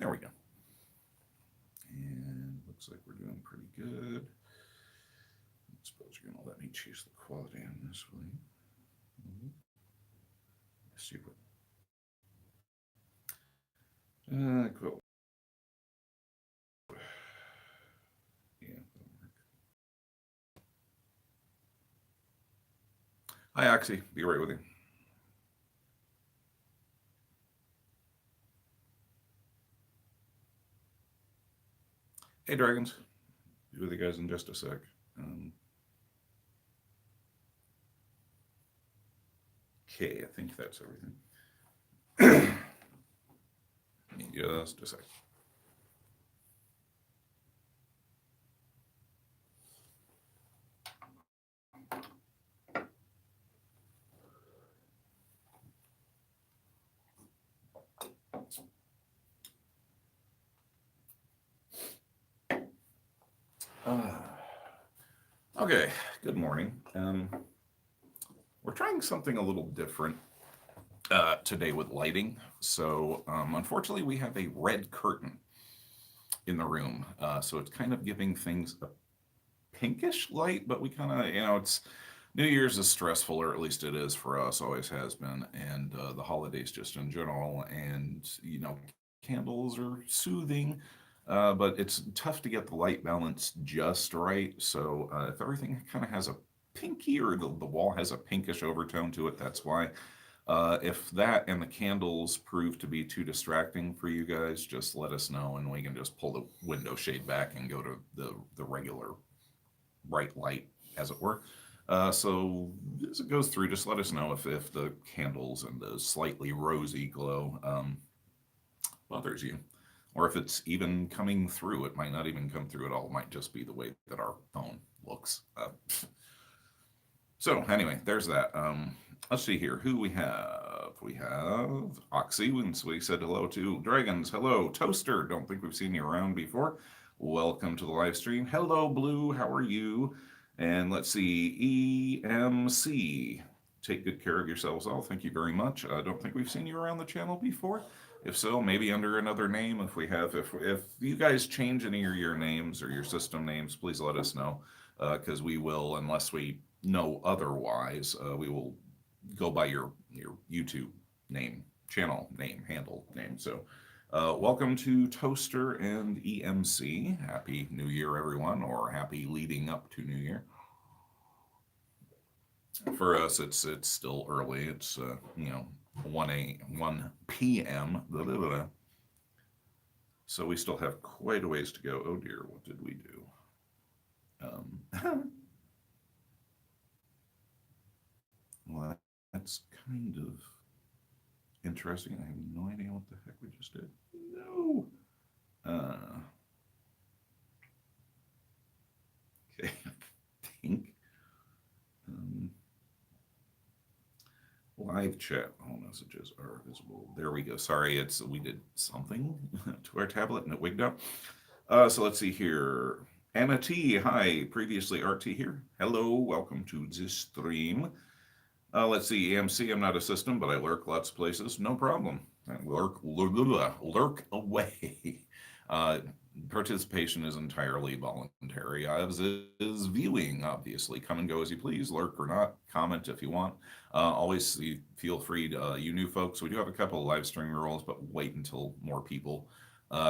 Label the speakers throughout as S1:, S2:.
S1: There we go. And looks like we're doing pretty good. I suppose you're going to let me choose the quality on this one. Let's see what. Cool. Yeah. Hi, Oxy. Be right with you. Hey, Dragons. Be with you guys in just a sec. Okay, I think that's everything. Just a sec. Okay, good morning. We're trying something a little different today with lighting. So, unfortunately, we have a red curtain in the room. So it's kind of giving things a pinkish light, but we kind of, it's New Year's is stressful, or at least it is for us, always has been, and the holidays just in general. And, candles are soothing, but it's tough to get the light balance just right. So if everything kind of has a pinky or the wall has a pinkish overtone to it, that's why. If that and the candles prove to be too distracting for you guys, just let us know and we can just pull the window shade back and go to the regular bright light, as it were. So as it goes through, just let us know if the candles and the slightly rosy glow bothers you. Or if it's even coming through, it might not even come through at all. It might just be the way that our phone looks. So anyway, there's that. Let's see here. Who we have? We have Oxy, and we said hello to. Dragons, hello. Toaster, don't think we've seen you around before. Welcome to the live stream. Hello, Blue, how are you? And let's see, EMC. Take good care of yourselves all. Thank you very much. I don't think we've seen you around the channel before. If so, maybe under another name. If we have, if you guys change any of your names or your system names, please let us know, because we will, unless we know otherwise, we will go by your YouTube name, channel name, handle name. So welcome to Toaster and EMC. Happy New Year, everyone, or happy leading up to New Year. For us, it's still early. It's 1 p.m. Blah, blah, blah. So we still have quite a ways to go. Oh dear, what did we do? Well, that's kind of interesting. I have no idea what the heck we just did. No. Okay, I think. Live chat, all messages are visible. There we go. Sorry, we did something to our tablet and it wigged up. So let's see here. Anna T, hi. Previously RT here. Hello, welcome to this stream. Let's see, EMC, I'm not a system, but I lurk lots of places. No problem. Lurk away. Participation is entirely voluntary, as is viewing, obviously. Come and go as you please, lurk or not, comment if you want. Always feel free to, you new folks, we do have a couple of live stream rules, but wait until more people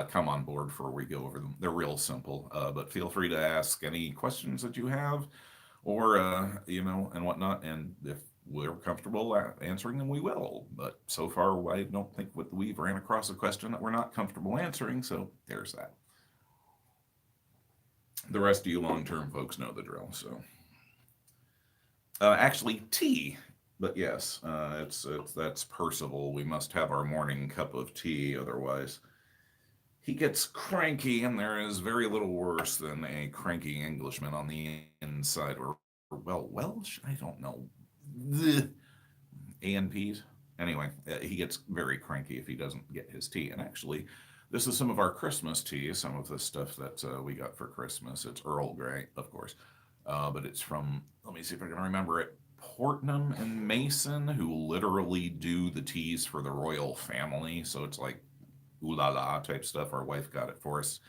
S1: come on board before we go over them. They're real simple, but feel free to ask any questions that you have, or, and whatnot, and if we're comfortable answering them, we will. But so far, I don't think we've ran across a question that we're not comfortable answering, so there's that. The rest of you long-term folks know the drill. So, actually, tea. But yes, that's Percival. We must have our morning cup of tea, otherwise he gets cranky, and there is very little worse than a cranky Englishman on the inside, or well, Welsh. I don't know. The ANPs. Anyway, he gets very cranky if he doesn't get his tea. And actually, this is some of our Christmas tea, some of the stuff that we got for Christmas. It's Earl Grey, of course, but it's from, let me see if I can remember it, Portnam and Mason, who literally do the teas for the royal family. So it's like ooh la la type stuff. Our wife got it for us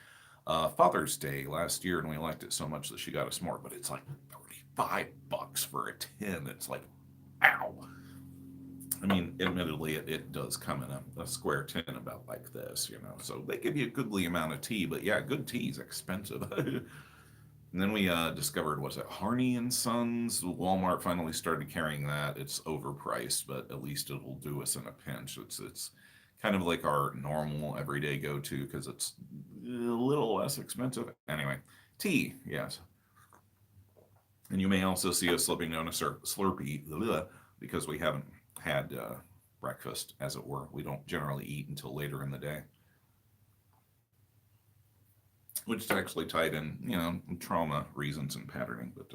S1: Father's Day last year, and we liked it so much that she got us more. But it's like $35 for a tin. It's like, ow. I mean, admittedly, it does come in a square tin about like this, So they give you a goodly amount of tea, but yeah, good tea is expensive. And then we discovered, was it Harney and Sons? Walmart finally started carrying that. It's overpriced, but at least it'll do us in a pinch. It's kind of like our normal everyday go-to because it's a little less expensive. Anyway, tea, yes. And you may also see us slipping down a Slurpee because we haven't had breakfast, as it were. We don't generally eat until later in the day, which is actually tied in, trauma reasons and patterning. But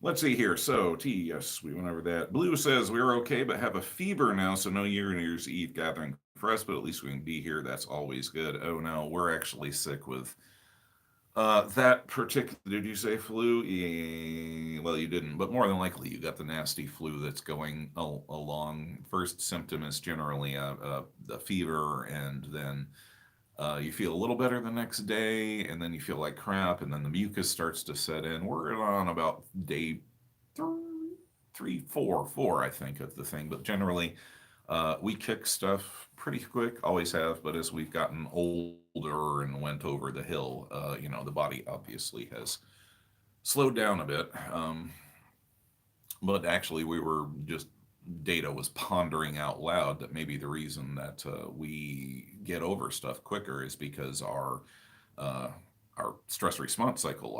S1: let's see here. So, T, yes, we went over that. Blue says we're okay, but have a fever now, so no New Year's Eve gathering for us, but at least we can be here. That's always good. Oh no, we're actually sick with that particular, did you say flu? Yeah, well, you didn't, but more than likely you got the nasty flu that's going along. First symptom is generally the fever, and then you feel a little better the next day, and then you feel like crap, and then the mucus starts to set in. We're on about day four, I think, of the thing, but generally we kick stuff pretty quick, always have, but as we've gotten older and went over the hill, the body obviously has slowed down a bit. But actually, we were just, Data was pondering out loud that maybe the reason that we get over stuff quicker is because uh, our stress response cycle,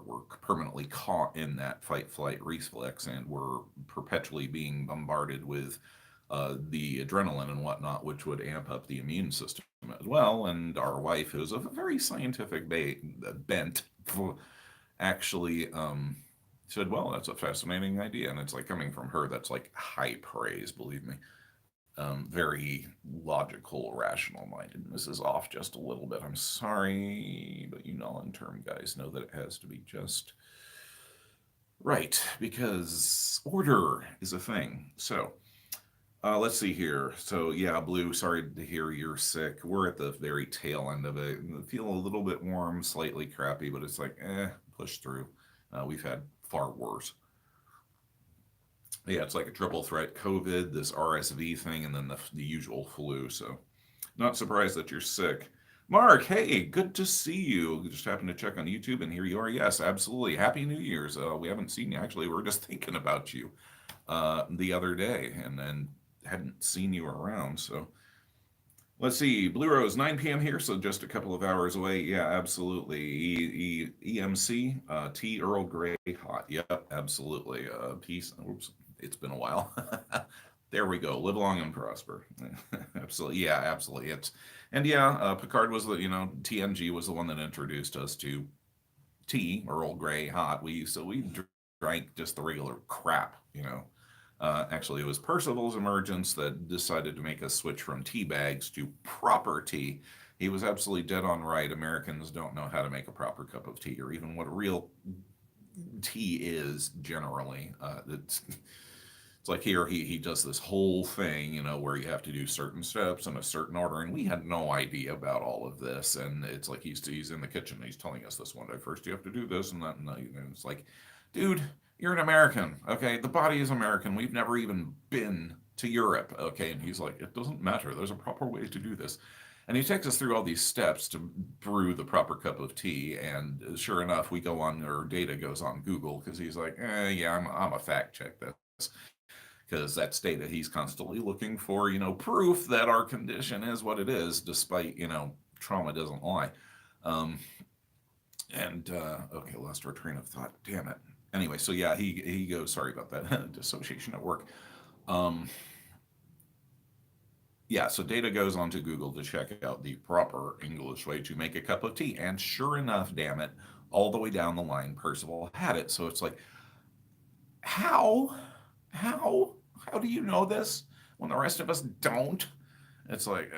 S1: we're permanently caught in that fight flight reflex, and we're perpetually being bombarded with the adrenaline and whatnot, which would amp up the immune system as well. And our wife, who's a very scientific bent, actually said, well, that's a fascinating idea. And it's like, coming from her, that's like high praise, believe me. Very logical, rational minded. This is off just a little bit. I'm sorry, but long-term guys know that it has to be just right, because order is a thing. So let's see here. So yeah, Blue, sorry to hear you're sick. We're at the very tail end of it. Feel a little bit warm, slightly crappy, but it's like, push through. We've had far worse. Yeah, it's like a triple threat: COVID, this RSV thing, and then the usual flu. So not surprised that you're sick. Mark, hey, good to see you. Just happened to check on YouTube, and here you are. Yes, absolutely. Happy New Year's. We haven't seen you. Actually, we were just thinking about you the other day, and hadn't seen you around. So let's see. Blue Rose, 9 p.m. here, so just a couple of hours away. Yeah, absolutely. EMC, tea Earl Grey hot. Yep, absolutely. Peace. Oops, it's been a while. There we go. Live long and prosper. Absolutely. Yeah, absolutely. And yeah, Picard was TNG was the one that introduced us to tea, Earl Grey hot. We drank just the regular crap. Actually, it was Percival's emergence that decided to make us switch from tea bags to proper tea. He was absolutely dead on right. Americans don't know how to make a proper cup of tea, or even what a real tea is generally. It's like here he does this whole thing, where you have to do certain steps in a certain order, and we had no idea about all of this. And it's like he's in the kitchen, he's telling us this one day, first you have to do this and that, and it's like, dude, you're an American, okay? The body is American. We've never even been to Europe, okay? And he's like, it doesn't matter. There's a proper way to do this. And he takes us through all these steps to brew the proper cup of tea. And sure enough, we go on, or Data goes on Google, because he's like, yeah, I'm a fact check this. Because that's Data. He's constantly looking for, proof that our condition is what it is, despite, trauma doesn't lie. Okay, lost our train of thought. Damn it. Anyway, so yeah, he goes, sorry about that, dissociation at work. Yeah, so Data goes onto Google to check out the proper English way to make a cup of tea. And sure enough, damn it, all the way down the line, Percival had it. So it's like, how do you know this when the rest of us don't? It's like,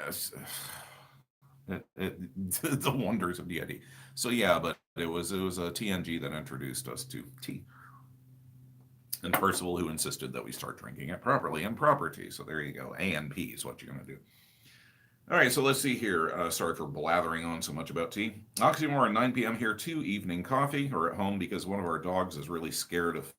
S1: the wonders of deity. So yeah, but it was a TNG that introduced us to tea, and Percival, who insisted that we start drinking it properly, and proper tea. So there you go. A and P is what you're gonna do. All right, so let's see here. Sorry for blathering on so much about tea. Oxymore 9 p.m. here too. Evening coffee or at home because one of our dogs is really scared of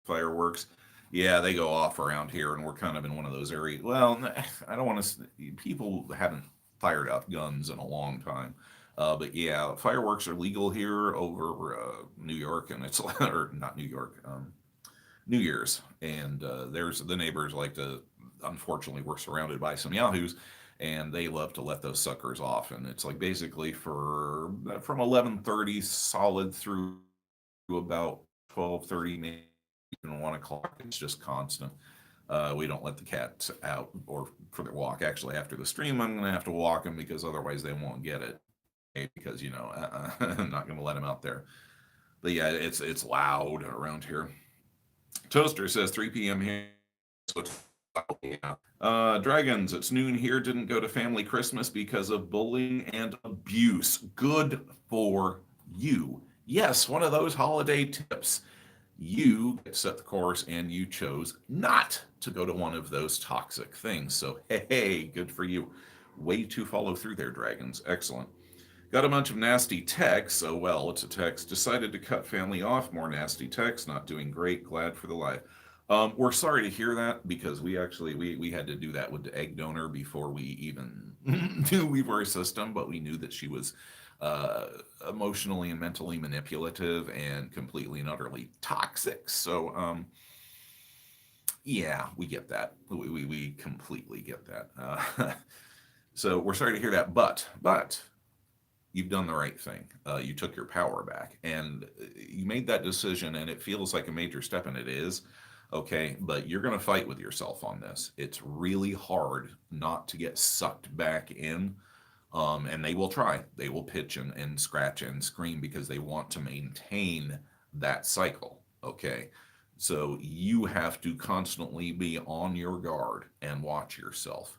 S1: fireworks. Yeah, they go off around here, and we're kind of in one of those areas. Well, I don't want to. People haven't fired off guns in a long time, but yeah, fireworks are legal here over New York, and it's or not New York, New Year's, and there's the neighbors like to. Unfortunately, we're surrounded by some yahoos, and they love to let those suckers off, and it's like basically for from 11:30 solid through about 12:30, maybe even 1 o'clock. It's just constant. We don't let the cats out or for their walk. Actually, after the stream, I'm going to have to walk them because otherwise they won't get it. Because I'm not going to let them out there. But yeah, it's loud around here. Toaster says 3 p.m. here. So it's yeah. Dragons, it's noon here. Didn't go to family Christmas because of bullying and abuse. Good for you. Yes, one of those holiday tips. You set the course and you chose not to go to one of those toxic things. So, hey, good for you. Way to follow through there, dragons. Excellent. Got a bunch of nasty texts. Oh, well, it's a text. Decided to cut family off. More nasty texts. Not doing great. Glad for the life. We're sorry to hear that because we actually we had to do that with the egg donor before we even knew we were a system, but we knew that she was uh, emotionally and mentally manipulative and completely and utterly toxic. So yeah, we get that. We completely get that. So we're sorry to hear that, but you've done the right thing. You took your power back and you made that decision, and it feels like a major step, and it is. Okay, but you're going to fight with yourself on this. It's really hard not to get sucked back in. And they will try. They will pitch and scratch and scream because they want to maintain that cycle. Okay, so you have to constantly be on your guard and watch yourself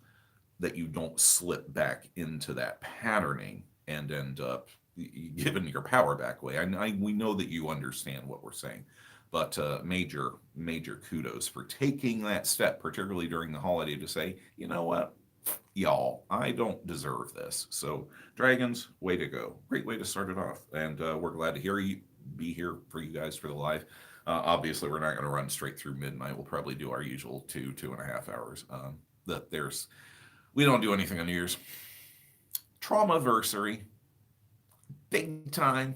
S1: that you don't slip back into that patterning and end up giving your power back away. We know that you understand what we're saying, but major kudos for taking that step, particularly during the holiday, to say, you know what, y'all, I don't deserve this. So, dragons, way to go! Great way to start it off, and we're glad to hear you be here for you guys for the live. Obviously, we're not going to run straight through midnight. We'll probably do our usual 2.5 hours. That there's we don't do anything on New Year's. Traumaversary, big time.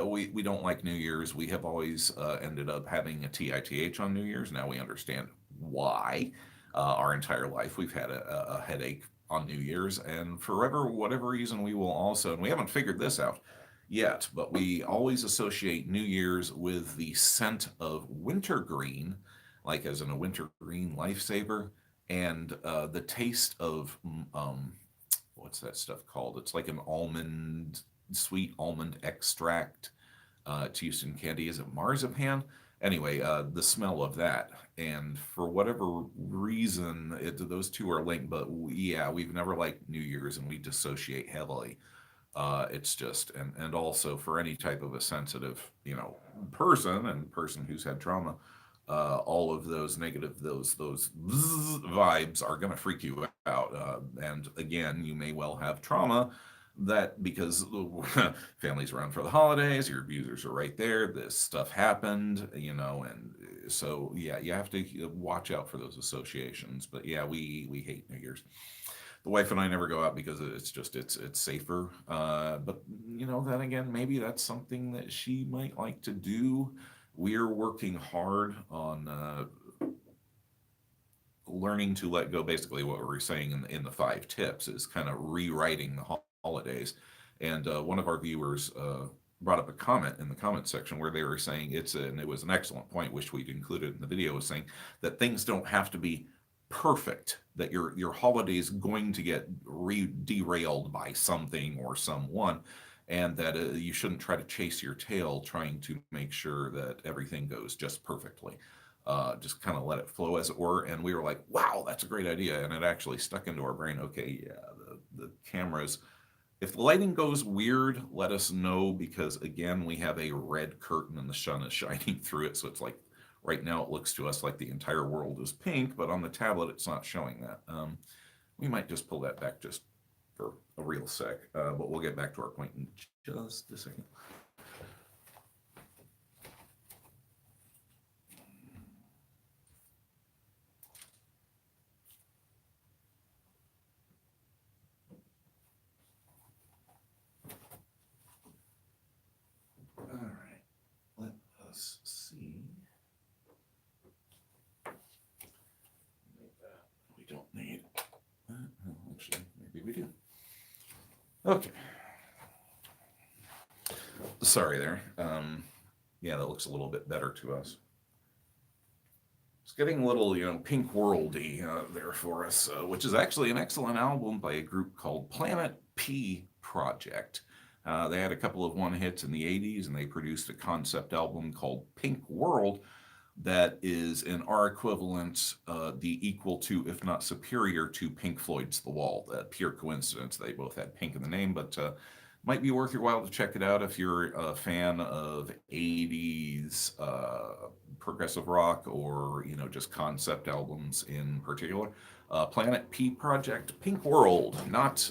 S1: We don't like New Year's. We have always ended up having a TITH on New Year's. Now we understand why. Our entire life we've had a headache on New Year's, and for whatever reason, we will also, and we haven't figured this out yet, but we always associate New Year's with the scent of wintergreen, like as in a wintergreen lifesaver, and the taste of what's that stuff called? It's like an sweet almond extract. It's used in candy. Is it marzipan? Anyway, the smell of that, and for whatever reason, those two are linked. But yeah, we've never liked New Year's, and we dissociate heavily. It's just, and also for any type of a sensitive, person who's had trauma, all of those negative, those vibes are going to freak you out. And again, you may well have trauma that because families around for the holidays, your abusers are right there. This stuff happened, and so yeah, you have to watch out for those associations. But yeah, we hate New Year's. The wife and I never go out because it's safer. But then again, maybe that's something that she might like to do. We're working hard on learning to let go. Basically, what we were saying in the 5 tips is kind of rewriting the holidays. And one of our viewers brought up a comment in the comment section where they were saying and it was an excellent point, which we'd included in the video, was saying that things don't have to be perfect, that your holiday is going to get derailed by something or someone, and that you shouldn't try to chase your tail trying to make sure that everything goes just perfectly. Just kind of let it flow, as it were. And we were like, wow, that's a great idea. And it actually stuck into our brain. Okay, yeah, the cameras, if the lighting goes weird, let us know, because again, we have a red curtain and the sun is shining through it. So it's like, right now it looks to us like the entire world is pink, but on the tablet, it's not showing that. We might just pull that back just for a real sec, but we'll get back to our point in just a second. All right, let us see. We don't need actually, maybe we do. Okay. Sorry there. Yeah, that looks a little bit better to us. It's getting a little, pink worldy there for us, which is actually an excellent album by a group called Planet P Project. They had a couple of one hits in the 80s, and they produced a concept album called Pink World that is in our equivalent the equal to, if not superior to, Pink Floyd's The Wall. Pure coincidence. They both had pink in the name, but might be worth your while to check it out if you're a fan of 80s progressive rock or, just concept albums in particular. Planet P Project, Pink World, not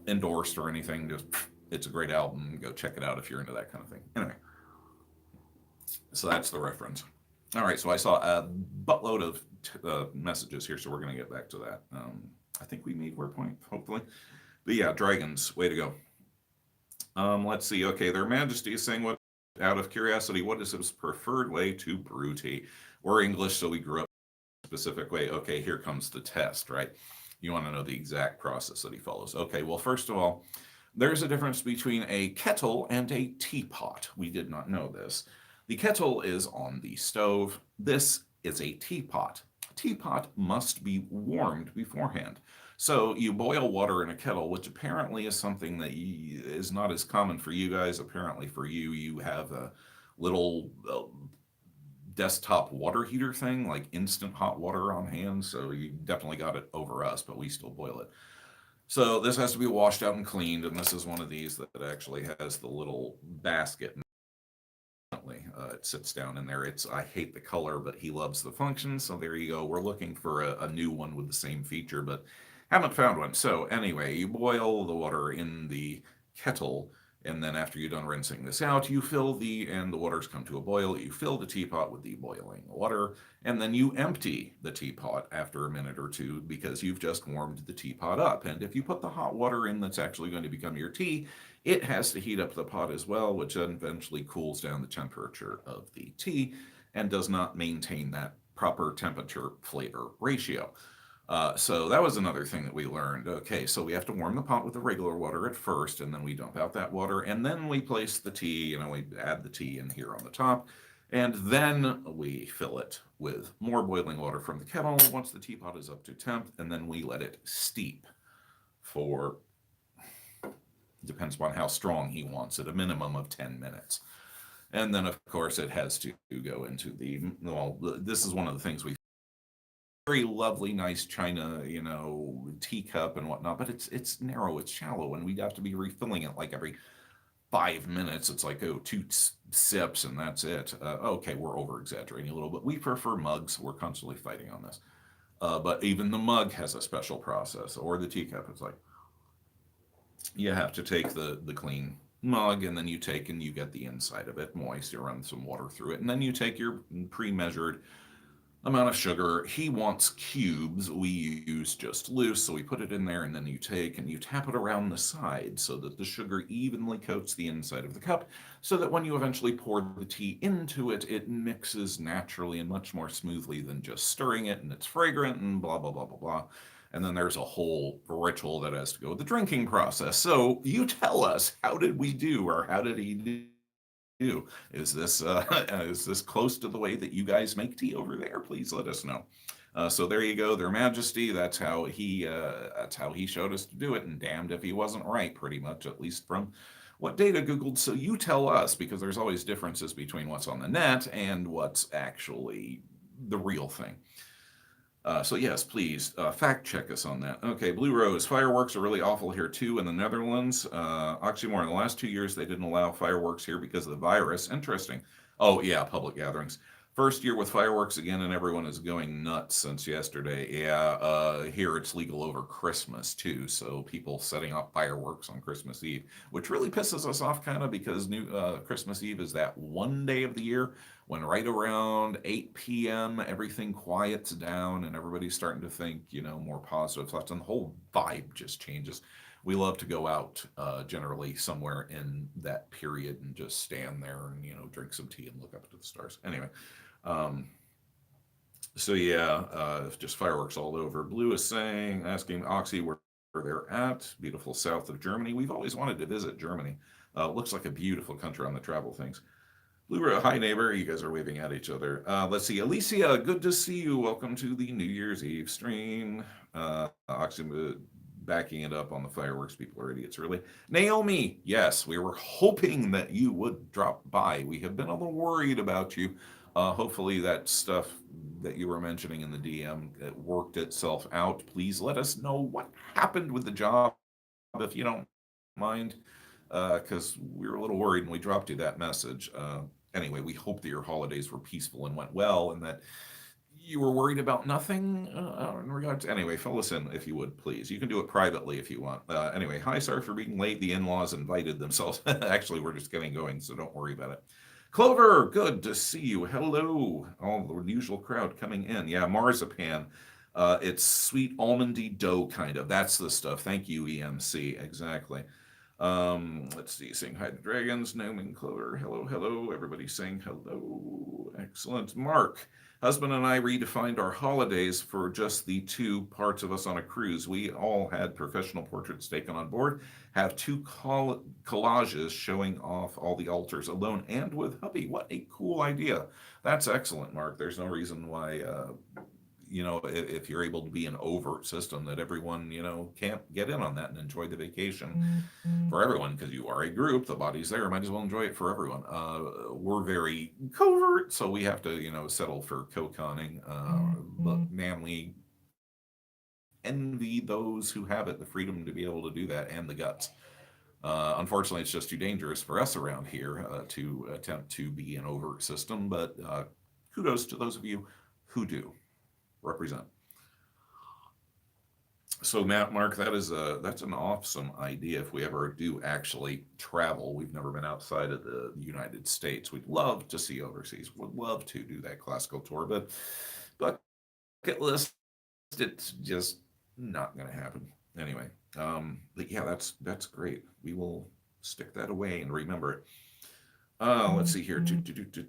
S1: endorsed or anything. Just it's a great album. Go check it out if you're into that kind of thing. Anyway, so that's the reference. All right, so I saw a buttload of messages here, so we're going to get back to that. I think we made WordPoint, hopefully. But yeah, dragons, way to go. Let's see. Okay, Their Majesty is saying, "What, out of curiosity, what is his preferred way to brew tea?" We're English, so we grew up a specific way. Okay, here comes the test, right? You want to know the exact process that he follows. Okay, well, first of all, there's a difference between a kettle and a teapot. We did not know this. The kettle is on the stove. This is a teapot. A teapot must be warmed beforehand. So you boil water in a kettle, which apparently is something that is not as common for you guys. Apparently for you, you have a little desktop water heater thing, like instant hot water on hand. So you definitely got it over us, but we still boil it. So this has to be washed out and cleaned, and this is one of these that actually has the little basket. It sits down in there. I hate the color, but he loves the function. So there you go. We're looking for a new one with the same feature, but haven't found one. So anyway, you boil the water in the kettle, and then after you're done rinsing this out, you and the water's come to a boil. You fill the teapot with the boiling water, and then you empty the teapot after a minute or two because you've just warmed the teapot up. And if you put the hot water in that's actually going to become your tea, it has to heat up the pot as well, which then eventually cools down the temperature of the tea and does not maintain that proper temperature flavor ratio. So that was another thing that we learned. Okay, so we have to warm the pot with the regular water at first, and then we dump out that water, and then we place the tea, we add the tea in here on the top, and then we fill it with more boiling water from the kettle once the teapot is up to temp, and then we let it steep for, depends upon how strong he wants it, a minimum of 10 minutes. And then, of course, it has to go into this is one of the things we very lovely, nice china, teacup and whatnot, but it's narrow, it's shallow, and we'd have to be refilling it like every 5 minutes. It's like, 2 sips and that's it. Okay, we're over exaggerating a little bit. We prefer mugs. We're constantly fighting on this. But even the mug has a special process, or the teacup. It's like, you have to take the clean mug, and then you get the inside of it moist. You run some water through it, and then you take your pre-measured amount of sugar. He wants cubes. We use just loose, so we put it in there, and then you take and you tap it around the side so that the sugar evenly coats the inside of the cup, so that when you eventually pour the tea into it, it mixes naturally and much more smoothly than just stirring it, and it's fragrant and blah, blah, blah, blah, blah. And then there's a whole ritual that has to go with the drinking process. So you tell us, how did we do, or how did he do? Is this close to the way that you guys make tea over there? Please let us know. So there you go, Their Majesty. That's how he showed us to do it, and damned if he wasn't right, pretty much, at least from what data Googled. So you tell us, because there's always differences between what's on the net and what's actually the real thing. So yes, please fact check us on that. Okay, Blue Rose, fireworks are really awful here too in the Netherlands. Oxymoron, in the last 2 years, they didn't allow fireworks here because of the virus. Interesting. Oh yeah, public gatherings. First year with fireworks again, and everyone is going nuts since yesterday. Yeah, here it's legal over Christmas too, so people setting off fireworks on Christmas Eve, which really pisses us off kind of because new Christmas Eve is that one day of the year when right around 8 p.m. everything quiets down and everybody's starting to think, more positive thoughts, and the whole vibe just changes. We love to go out generally somewhere in that period and just stand there and drink some tea and look up into the stars. Anyway, um, so yeah, just fireworks all over. Blue is asking Oxy where they're at. Beautiful south of Germany. We've always wanted to visit Germany. Looks like a beautiful country on the travel things. Blue, hi neighbor. You guys are waving at each other. Let's see. Alicia, good to see you. Welcome to the New Year's Eve stream. Oxy backing it up on the fireworks. People are idiots, really. Naomi, yes, we were hoping that you would drop by. We have been a little worried about you. Hopefully that stuff that you were mentioning in the DM worked itself out. Please let us know what happened with the job, if you don't mind, because we were a little worried when we dropped you that message. Anyway, we hope that your holidays were peaceful and went well, and that you were worried about nothing in regards. Anyway, fill us in if you would, please. You can do it privately if you want. Anyway, hi, sorry for being late. The in-laws invited themselves. Actually, we're just getting going, so don't worry about it. Clover, good to see you. Hello. All the usual crowd coming in. Yeah, marzipan. It's sweet almondy dough, kind of. That's the stuff. Thank you, EMC. Exactly. Let's see. Saying hi to dragons. Naomi and Clover. Hello, hello. Everybody saying hello. Excellent. Mark. Husband and I redefined our holidays for just the two parts of us on a cruise. We all had professional portraits taken on board, have two collages showing off all the altars alone and with hubby. What a cool idea. That's excellent, Mark. There's no reason why, if you're able to be an overt system, that everyone, can't get in on that and enjoy the vacation for everyone, because you are a group, the body's there, might as well enjoy it for everyone. We're very covert, so we have to, settle for co-conning. But man, we envy those who have it, the freedom to be able to do that and the guts. Unfortunately, it's just too dangerous for us around here to attempt to be an overt system, but kudos to those of you who do represent. So Matt, Mark, that's an awesome idea. If we ever do actually travel, we've never been outside of the United States. We'd love to see overseas. Would love to do that classical tour, but bucket list, it's just not going to happen. Anyway, but yeah, that's great. We will stick that away and remember it. Let's see here.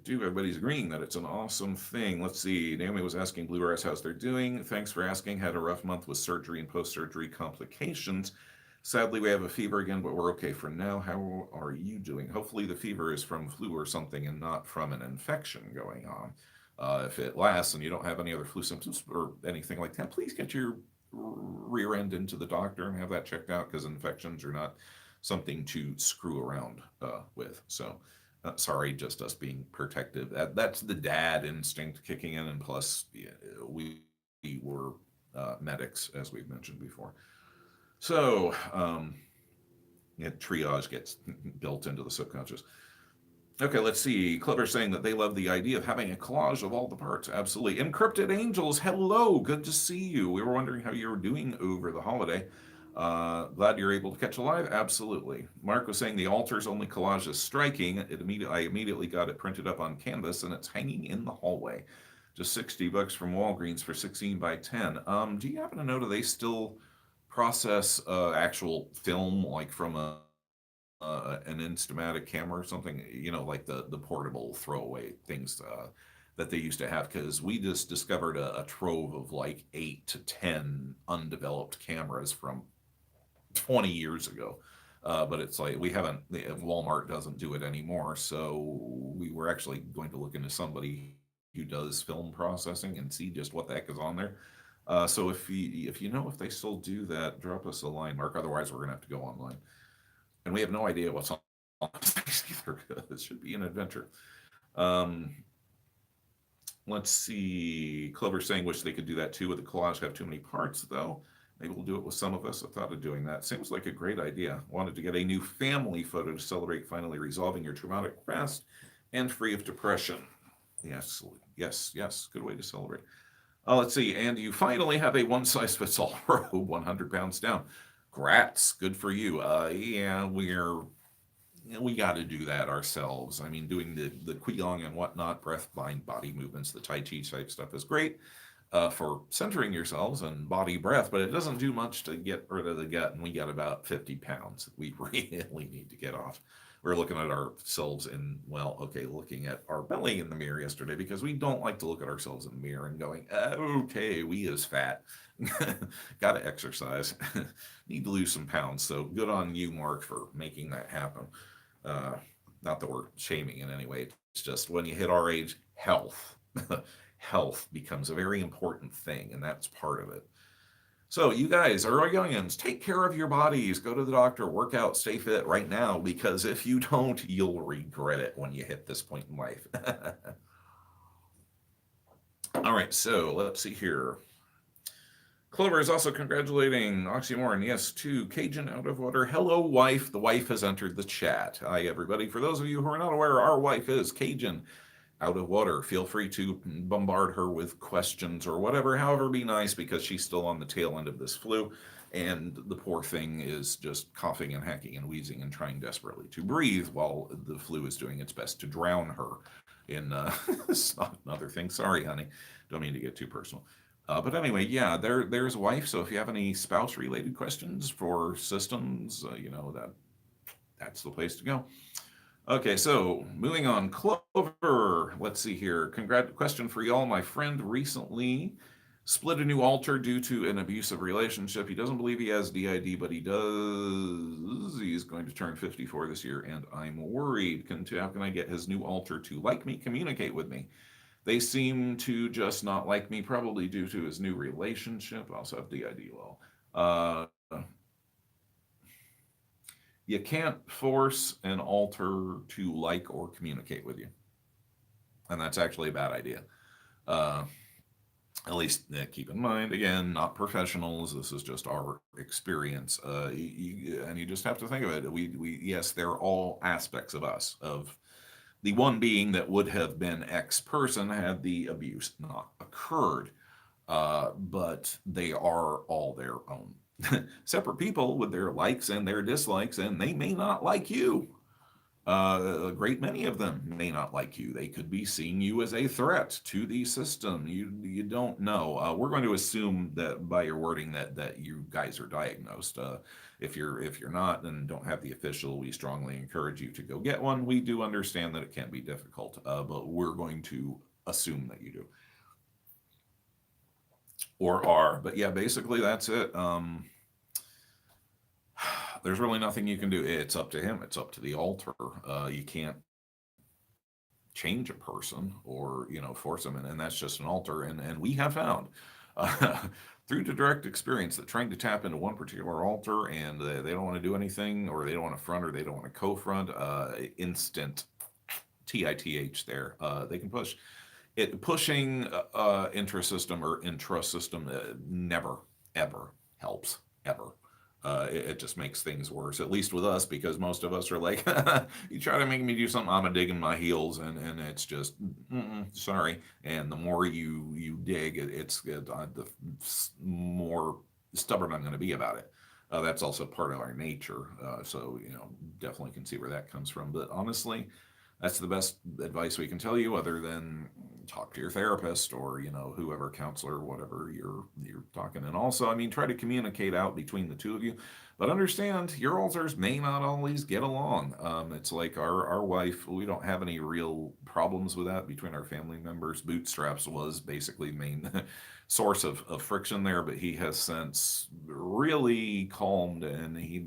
S1: Everybody's agreeing that it's an awesome thing. Let's see. Naomi was asking Blue Eyes how's they're doing. Thanks for asking. Had a rough month with surgery and post-surgery complications. Sadly, we have a fever again, but we're okay for now. How are you doing? Hopefully the fever is from flu or something and not from an infection going on. If it lasts and you don't have any other flu symptoms or anything like that, please get your rear end into the doctor and have that checked out, because infections are not something to screw around with. So sorry, just us being protective. That's the dad instinct kicking in, and plus we were medics, as we've mentioned before. So triage gets built into the subconscious. Okay, let's see. Clever saying that they love the idea of having a collage of all the parts. Absolutely. Encrypted Angels, hello. Good to see you. We were wondering how you were doing over the holiday. Glad you're able to catch a live. Absolutely. Mark was saying the altar's only collage is striking. I immediately got it printed up on canvas, and it's hanging in the hallway. Just $60 from Walgreens for 16 by 10. Do you happen to know, do they still process actual film, like from an Instamatic camera or something, like the portable throwaway things that they used to have? Because we just discovered a trove of like 8 to 10 undeveloped cameras from 20 years ago. But it's like Walmart doesn't do it anymore. So we were actually going to look into somebody who does film processing and see just what the heck is on there. So if you know if they still do that, drop us a line, Mark. Otherwise, we're going to have to go online. And we have no idea what's on either. It should be an adventure. Let's see. Clover saying, wish they could do that too with the collage. Have too many parts, though. Maybe we'll do it with some of us. I thought of doing that. Seems like a great idea. Wanted to get a new family photo to celebrate finally resolving your traumatic past and free of depression. Yes, yes, yes. Good way to celebrate. Let's see. And you finally have a one size fits all robe, 100 pounds down. Grats. Good for you. Yeah, we got to do that ourselves. I mean, doing the qigong and whatnot, breath, mind, body movements, the Tai Chi type stuff is great for centering yourselves and body breath, but it doesn't do much to get rid of the gut. And we got about 50 pounds we really need to get off. We were looking at ourselves in, well, okay, looking at our belly in the mirror yesterday because we don't like to look at ourselves in the mirror and going, okay, we is fat. Got to exercise. Need to lose some pounds. So good on you, Mark, for making that happen. Uh, Not that we're shaming in any way. It's just when you hit our age, health. Health becomes a very important thing, and that's part of it. So, you guys, our youngins, take care of your bodies. Go to the doctor, work out, stay fit right now, because if you don't, you'll regret it when you hit this point in life. All right, so let's see here. Clover is also congratulating Oxymoron, yes, to Cajun Out of Water. Hello, wife. The wife has entered the chat. Hi, everybody. For those of you who are not aware, our wife is Cajun Out of Water. Feel free to bombard her with questions or whatever. However, be nice because she's still on the tail end of this flu. And the poor thing is just coughing and hacking and wheezing and trying desperately to breathe while the flu is doing its best to drown her in it's not another thing. Sorry, honey. Don't mean to get too personal. But anyway, yeah, there's wife. So if you have any spouse related questions for systems, that's the place to go. Okay, so moving on. Clover, let's see here. Question for y'all. My friend recently split a new altar due to an abusive relationship. He doesn't believe he has DID, but he does. He's going to turn 54 this year, and I'm worried. How can I get his new altar to like me, communicate with me? They seem to just not like me, probably due to his new relationship. I also have DID. Well, you can't force an altar to like or communicate with you, and that's actually a bad idea. Uh, at least keep in mind, again, not professionals. This is just our experience, and you just have to think of it. We yes, they're all aspects of us. Of the one being that would have been X person had the abuse not occurred, but they are all their own separate people with their likes and their dislikes, and they may not like you. A great many of them may not like you. They could be seeing you as a threat to the system. You don't know. We're going to assume that by your wording that you guys are diagnosed. If you're not and don't have the official, we strongly encourage you to go get one. We do understand that it can be difficult, but we're going to assume that you do or are. But yeah, basically that's it. There's really nothing you can do. It's up to him. It's up to the altar. You can't change a person or force them, and that's just an altar. And we have found through the direct experience that trying to tap into one particular altar and they don't want to do anything, or they don't want to front, or they don't want to co-front, instant TITH there. They can push it. Pushing intrasystem or intrasystem never ever helps ever. It just makes things worse, at least with us, because most of us are like, you try to make me do something, I'm a digging my heels, and it's just, sorry. And the more you dig, the more stubborn I'm going to be about it. That's also part of our nature. So, definitely can see where that comes from. But honestly, that's the best advice we can tell you, other than talk to your therapist or whoever, counselor, whatever you're talking. And also, I mean, try to communicate out between the two of you, but understand your alters may not always get along. It's like our wife, we don't have any real problems with that between our family members. Bootstraps was basically the main source of friction there, but he has since really calmed, and he,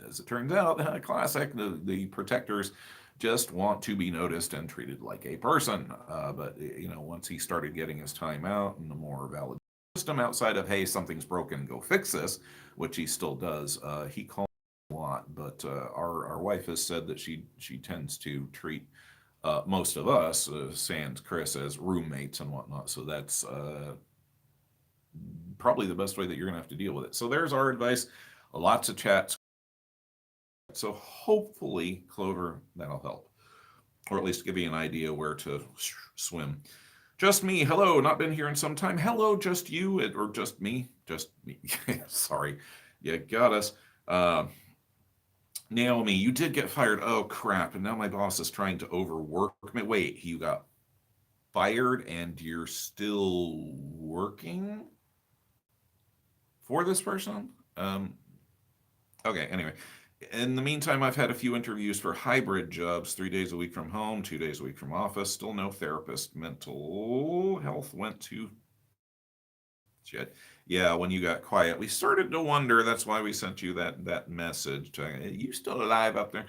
S1: as it turns out, classic, the protectors just want to be noticed and treated like a person. But once he started getting his time out and the more valid system outside of, hey, something's broken, go fix this, which he still does, he calls a lot. But our wife has said that she tends to treat most of us, sans Chris, as roommates and whatnot. So that's probably the best way that you're going to have to deal with it. So there's our advice. Lots of chats. So hopefully, Clover, that'll help. or at least give you an idea where to swim. Just me. Hello. Not been here in some time. Hello. Just you, or just me. Just me. Sorry. You got us. Uh, Naomi, you did get fired. Oh crap! And now my boss is trying to overwork me. Wait, you got fired and you're still working for this person? Okay. Anyway, in the meantime, I've had a few interviews for hybrid jobs, 3 days a week from home, 2 days a week from office. Still no therapist. Mental health went to shit. Yeah, when you got quiet, we started to wonder. That's why we sent you that message. Are you still alive up there?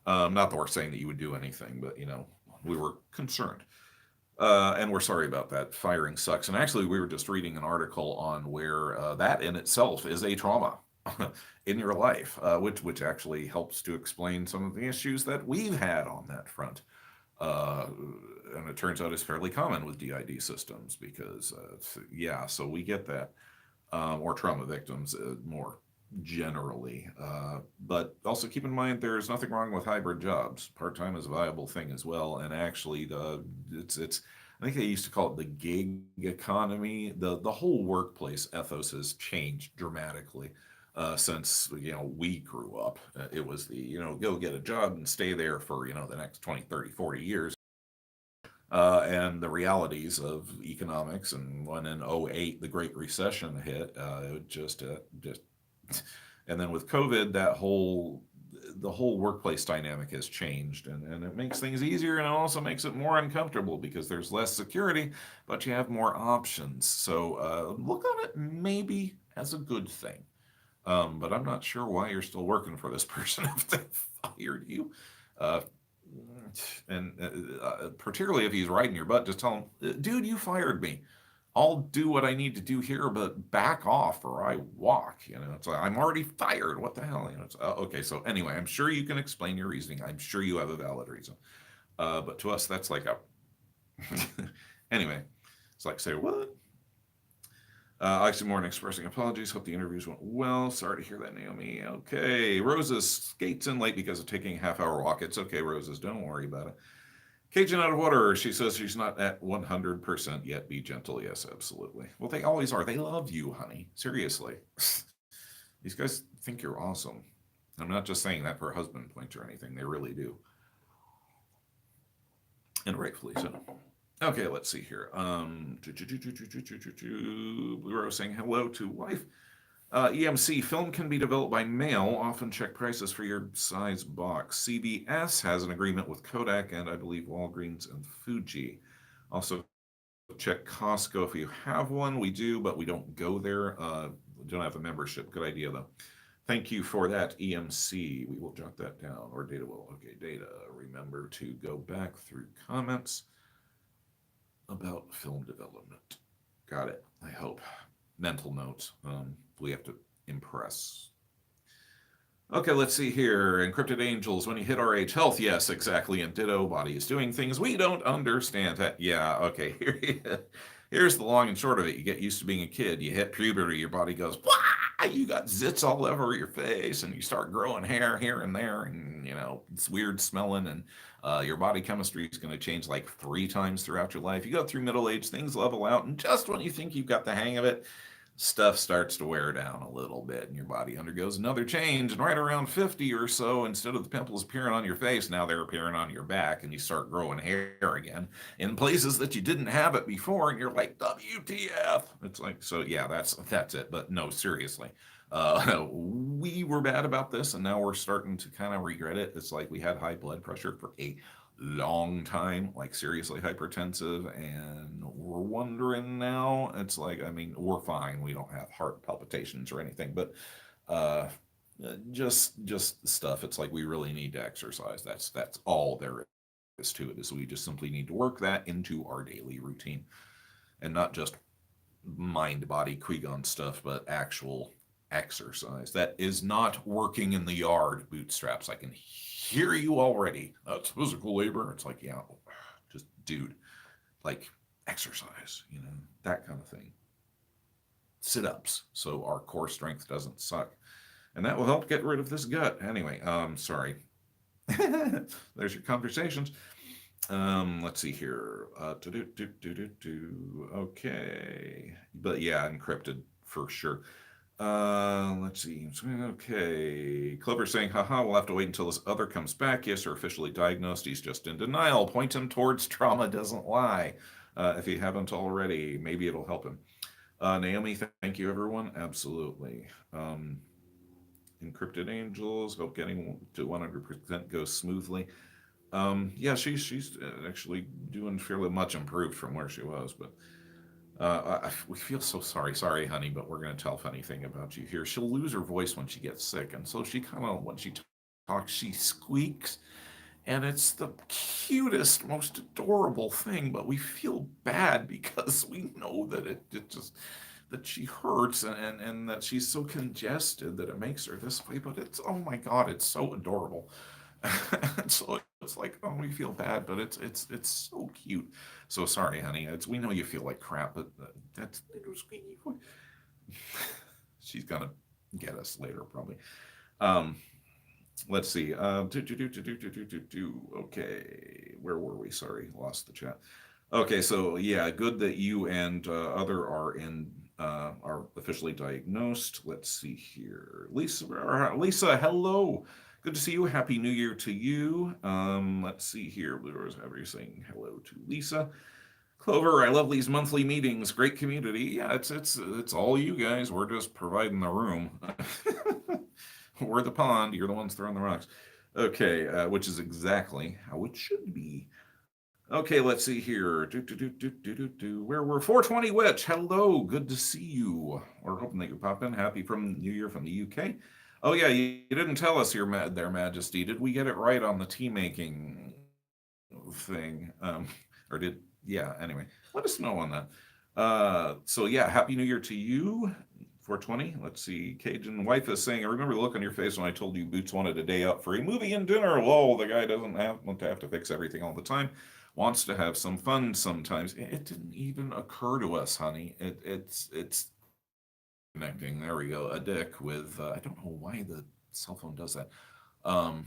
S1: Not that we're saying that you would do anything, but we were concerned. And we're sorry about that. Firing sucks. And actually, we were just reading an article on where that in itself is a trauma in your life, which actually helps to explain some of the issues that we've had on that front. Uh, and it turns out it's fairly common with DID systems because, yeah, so we get that, or trauma victims more generally. But also keep in mind there's nothing wrong with hybrid jobs. Part time is a viable thing as well. And actually, it's I think they used to call it the gig economy. The whole workplace ethos has changed dramatically since we grew up. It was the go get a job and stay there for the next 20, 30, 40 years. And the realities of economics, and when in '08 the Great Recession hit, it just and then with COVID, the whole workplace dynamic has changed, and it makes things easier, and it also makes it more uncomfortable because there's less security, but you have more options. So look on it maybe as a good thing. But I'm not sure why you're still working for this person if they fired you. Uh, and particularly if he's riding your butt, just tell him, dude, you fired me. I'll do what I need to do here, but back off or I walk. It's like, I'm already fired. What the hell? It's, okay. So anyway, I'm sure you can explain your reasoning. I'm sure you have a valid reason. But to us, that's like a anyway. It's like say what? Alexi Morton expressing apologies. Hope the interviews went well. Sorry to hear that, Naomi. Okay. Roses skates in late because of taking a half-hour walk. It's okay, Roses. Don't worry about it. Cajun out of water. She says she's not at 100% yet. Be gentle. Yes, absolutely. Well, they always are. They love you, honey. Seriously. These guys think you're awesome. I'm not just saying that for a husband point or anything. They really do. And rightfully so. Okay, let's see here. Blue Rose saying hello to wife. EMC, film can be developed by mail. Often check prices for your size box. CBS has an agreement with Kodak and I believe Walgreens and Fuji. Also check Costco if you have one. We do, but we don't go there. We don't have a membership. Good idea though. Thank you for that, EMC. We will jot that down, or Data will. Okay, Data. Remember to go back through comments about film development. Got it, I hope. Mental notes. We have to impress. Okay, let's see here. Encrypted angels, when you hit our age, health, yes, exactly. And ditto, body is doing things we don't understand. Yeah, okay. Here's the long and short of it. You get used to being a kid. You hit puberty, your body goes, wah! You got zits all over your face, and you start growing hair here and there, and it's weird smelling, and your body chemistry is going to change like 3 times throughout your life. You go through middle age, things level out, and just when you think you've got the hang of it, stuff starts to wear down a little bit, and your body undergoes another change. And right around 50 or so, instead of the pimples appearing on your face, now they're appearing on your back, and you start growing hair again in places that you didn't have it before, and you're like, WTF? It's like, so yeah, that's it. But no, seriously, we were bad about this, and now we're starting to kind of regret it. It's like we had high blood pressure for a long time, like seriously hypertensive, and we're wondering now. It's like, I mean, we're fine. We don't have heart palpitations or anything, but just stuff. It's like we really need to exercise. That's all there is to it. Is we just simply need to work that into our daily routine, and not just mind body Qui-Gon stuff, but actual exercise. That is not working in the yard, bootstraps. I can hear you already. That's physical labor. It's like, yeah, just dude, like exercise, that kind of thing. Sit-ups, so our core strength doesn't suck. And that will help get rid of this gut. Anyway, sorry. There's your conversations. Let's see here. Okay. But yeah, encrypted for sure. Let's see. Okay. Clover saying, haha, we'll have to wait until this other comes back. Yes, you're officially diagnosed. He's just in denial. Point him towards trauma doesn't lie. If you haven't already, maybe it'll help him. Naomi, thank you, everyone. Absolutely. Encrypted Angels, hope getting to 100% goes smoothly. Yeah, she's actually doing fairly much improved from where she was, but we feel so sorry. Sorry, honey, but we're going to tell a funny thing about you here. She'll lose her voice when she gets sick, and so she kind of, when she talks, she squeaks, and it's the cutest, most adorable thing, but we feel bad because we know that it just that she hurts and that she's so congested that it makes her this way, but it's, oh my god, it's so adorable. So it's like, oh, we feel bad, but it's so cute. So sorry, honey. It's, we know you feel like crap, but that's little squeaky voice. She's gonna get us later, probably. Um, let's see. Okay, where were we? Sorry, lost the chat. Okay, so yeah, good that you and other are officially diagnosed. Let's see here, Lisa, hello. Good to see you. Happy New Year to you. Let's see here. Blue Rose, saying hello to Lisa. Clover, I love these monthly meetings. Great community. Yeah, it's all you guys. We're just providing the room. We're the pond. You're the ones throwing the rocks. Okay, which is exactly how it should be. Okay, let's see here. Where we're 420 Witch. Hello, good to see you. We're hoping that you pop in. Happy from New Year from the UK. Oh yeah, you didn't tell us, their Majesty. Did we get it right on the tea making thing? Or did, yeah, anyway, let us know on that. So yeah, Happy New Year to you. 420. Let's see. Cajun wife is saying, I remember the look on your face when I told you Boots wanted a day out for a movie and dinner. Lol, the guy doesn't want to have to fix everything all the time. Wants to have some fun sometimes. It didn't even occur to us, honey. It's connecting. There we go. A dick with I don't know why the cell phone does that. Um,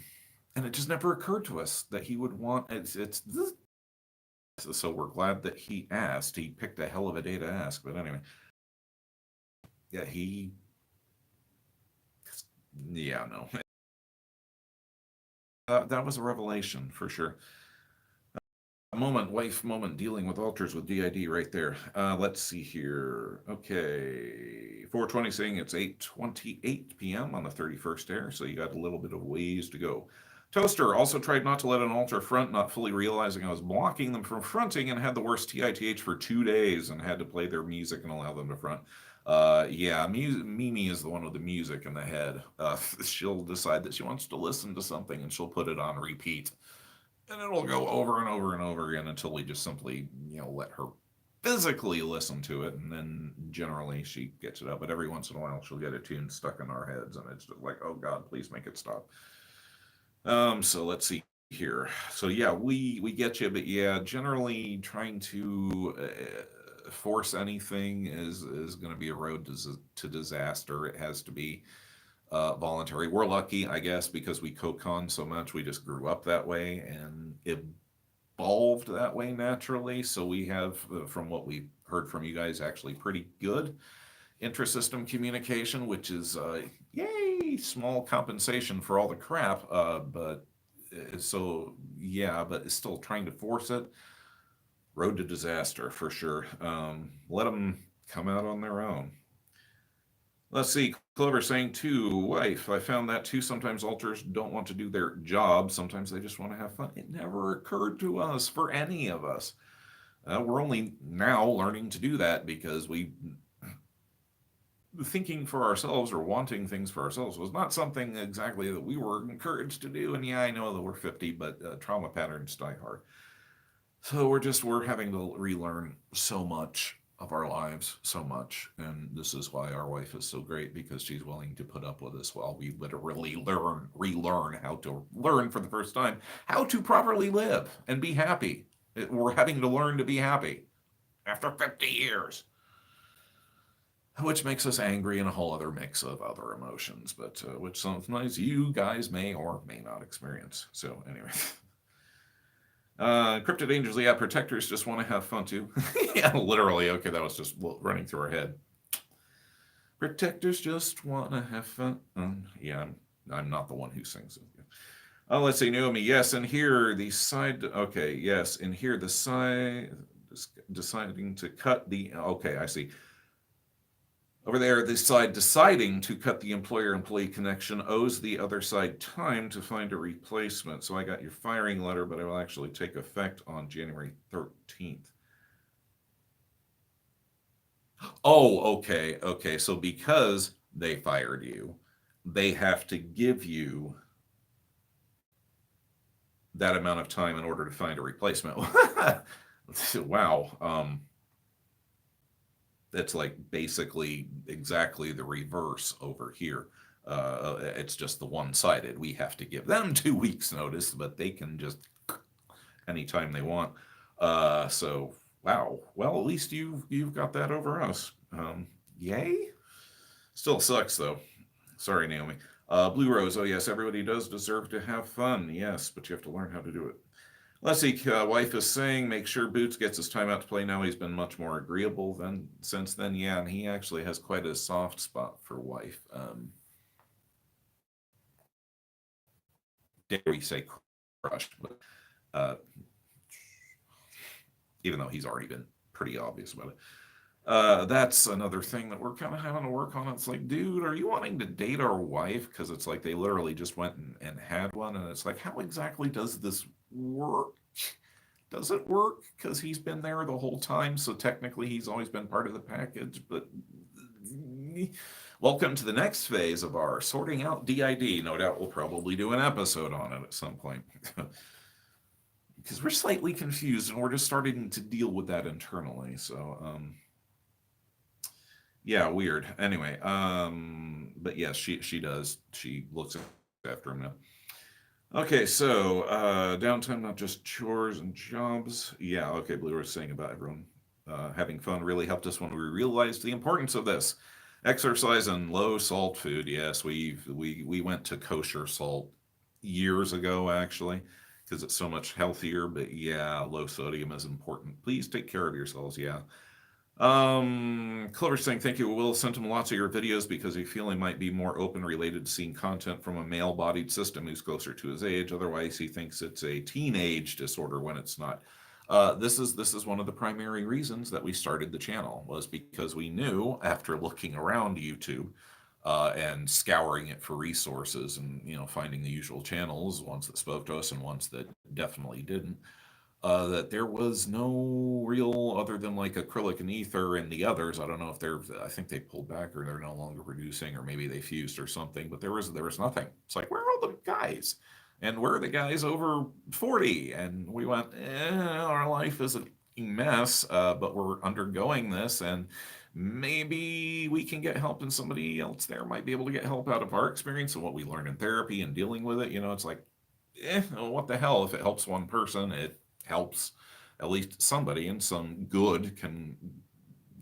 S1: and it just never occurred to us that he would want it's this. So we're glad that he asked. He picked a hell of a day to ask. But anyway, yeah, yeah, no. That was a revelation for sure. Wife moment, dealing with alters with DID right there. Let's see here. Okay, 420 saying it's 8:28 p.m. on the 31st air, so you got a little bit of ways to go. Toaster also tried not to let an alter front, not fully realizing I was blocking them from fronting, and had the worst TITH for 2 days and had to play their music and allow them to front. Yeah, Mimi is the one with the music in the head. She'll decide that she wants to listen to something and she'll put it on repeat. And it'll go over and over and over again until we just simply, let her physically listen to it. And then generally she gets it up. But every once in a while she'll get a tune stuck in our heads. And it's just like, oh God, please make it stop. So let's see here. So yeah, we get you. But yeah, generally trying to force anything is going to be a road to disaster. It has to be voluntary. We're lucky, I guess, because we co-con so much. We just grew up that way and evolved that way naturally. So we have, from what we've heard from you guys, actually pretty good intrasystem communication, which is, yay, small compensation for all the crap. But so, yeah, but it's still trying to force it. Road to disaster for sure. Let them come out on their own. Let's see, Clover saying too, wife, I found that too. Sometimes alters don't want to do their job. Sometimes they just want to have fun. It never occurred to us, for any of us. We're only now learning to do that because thinking for ourselves or wanting things for ourselves was not something exactly that we were encouraged to do. And yeah, I know that we're 50, but trauma patterns die hard. So we're having to relearn so much of our lives, so much. And this is why our wife is so great, because she's willing to put up with us while we literally relearn how to learn for the first time, how to properly live and be happy. We're having to learn to be happy after 50 years. Which makes us angry and a whole other mix of other emotions, but which sometimes you guys may or may not experience. So anyway. Cryptid Angels, yeah, protectors just want to have fun too. Yeah, literally. Okay, that was just running through our head. Protectors just want to have fun. Yeah, I'm not the one who sings it. Oh, let's see, Naomi. Yes, and here the side. Okay, yes, and here the side deciding to cut the. Okay, I see. Over there, the side deciding to cut the employer-employee connection owes the other side time to find a replacement. So I got your firing letter, but it will actually take effect on January 13th. Oh, okay, okay. So because they fired you, they have to give you that amount of time in order to find a replacement. Wow. That's like basically exactly the reverse over here. It's just the one-sided. We have to give them 2 weeks notice, but they can just anytime they want. So wow. Well, at least you've got that over us. Yay. Still sucks though. Sorry, Naomi. Blue Rose. Oh yes, everybody does deserve to have fun. Yes, but you have to learn how to do it. Let's see. Wife is saying, make sure Boots gets his time out to play now. He's been much more agreeable than since then. Yeah, and he actually has quite a soft spot for wife. Dare we say crushed, but even though he's already been pretty obvious about it. That's another thing that we're kind of having to work on. It's like, dude, are you wanting to date our wife? Because it's like they literally just went and had one, and it's like, how exactly does this work? Does it work? Because he's been there the whole time, so technically he's always been part of the package. But welcome to the next phase of our sorting out DID. No doubt we'll probably do an episode on it at some point. Because we're slightly confused and we're just starting to deal with that internally. So, yeah, weird. Anyway, but yes, she does. She looks after him now. Okay, so downtime, not just chores and jobs. Yeah, okay, Blue was saying about everyone having fun really helped us when we realized the importance of this. Exercise and low salt food. Yes, we went to kosher salt years ago actually because it's so much healthier. But yeah, low sodium is important. Please take care of yourselves. Yeah. Clover saying, thank you. Will sent him lots of your videos because he feel he might be more open related to seeing content from a male bodied system who's closer to his age. Otherwise, he thinks it's a teenage disorder when it's not. This is one of the primary reasons that we started the channel was because we knew after looking around YouTube and scouring it for resources and finding the usual channels, ones that spoke to us and ones that definitely didn't, that there was no real other than like acrylic and ether and the others. I don't know if I think they pulled back or they're no longer producing or maybe they fused or something, but there was nothing. It's like, where are all the guys? And where are the guys over 40? And we went, our life is a mess, but we're undergoing this and maybe we can get help and somebody else there might be able to get help out of our experience and what we learned in therapy and dealing with it. It's like, what the hell? If it helps one person, it helps at least somebody and some good can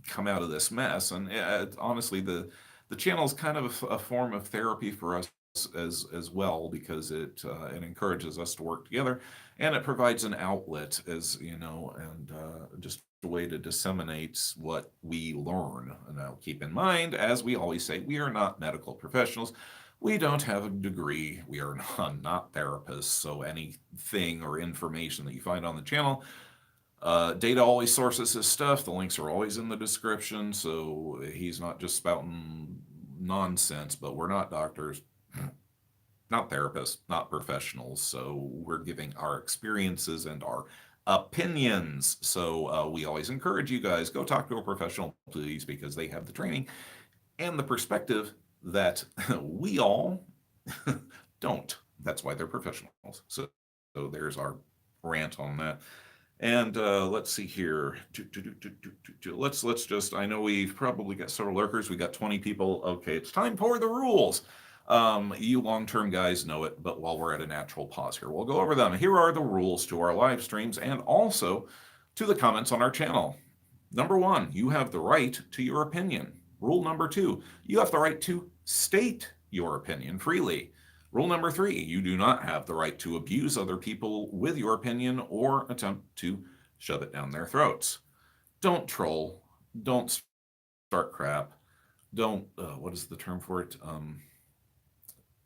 S1: come out of this mess. And honestly, the channel is kind of a form of therapy for us as well because it encourages us to work together and it provides an outlet as and just a way to disseminate what we learn. And now keep in mind, as we always say, we are not medical professionals. We don't have a degree. We are not therapists. So anything or information that you find on the channel, Data always sources his stuff. The links are always in the description. So he's not just spouting nonsense, but we're not doctors, not therapists, not professionals. So we're giving our experiences and our opinions. So we always encourage you guys, go talk to a professional, please, because they have the training and the perspective that we all don't. That's why they're professionals. So there's our rant on that. And let's see here. Let's just, I know we've probably got several lurkers. We got 20 people. Okay, it's time for the rules. You long-term guys know it, but while we're at a natural pause here, we'll go over them. Here are the rules to our live streams and also to the comments on our channel. Number 1, you have the right to your opinion. Rule number 2, you have the right to state your opinion freely. Rule number 3, you do not have the right to abuse other people with your opinion or attempt to shove it down their throats. Don't troll. Don't start crap. Don't, what is the term for it?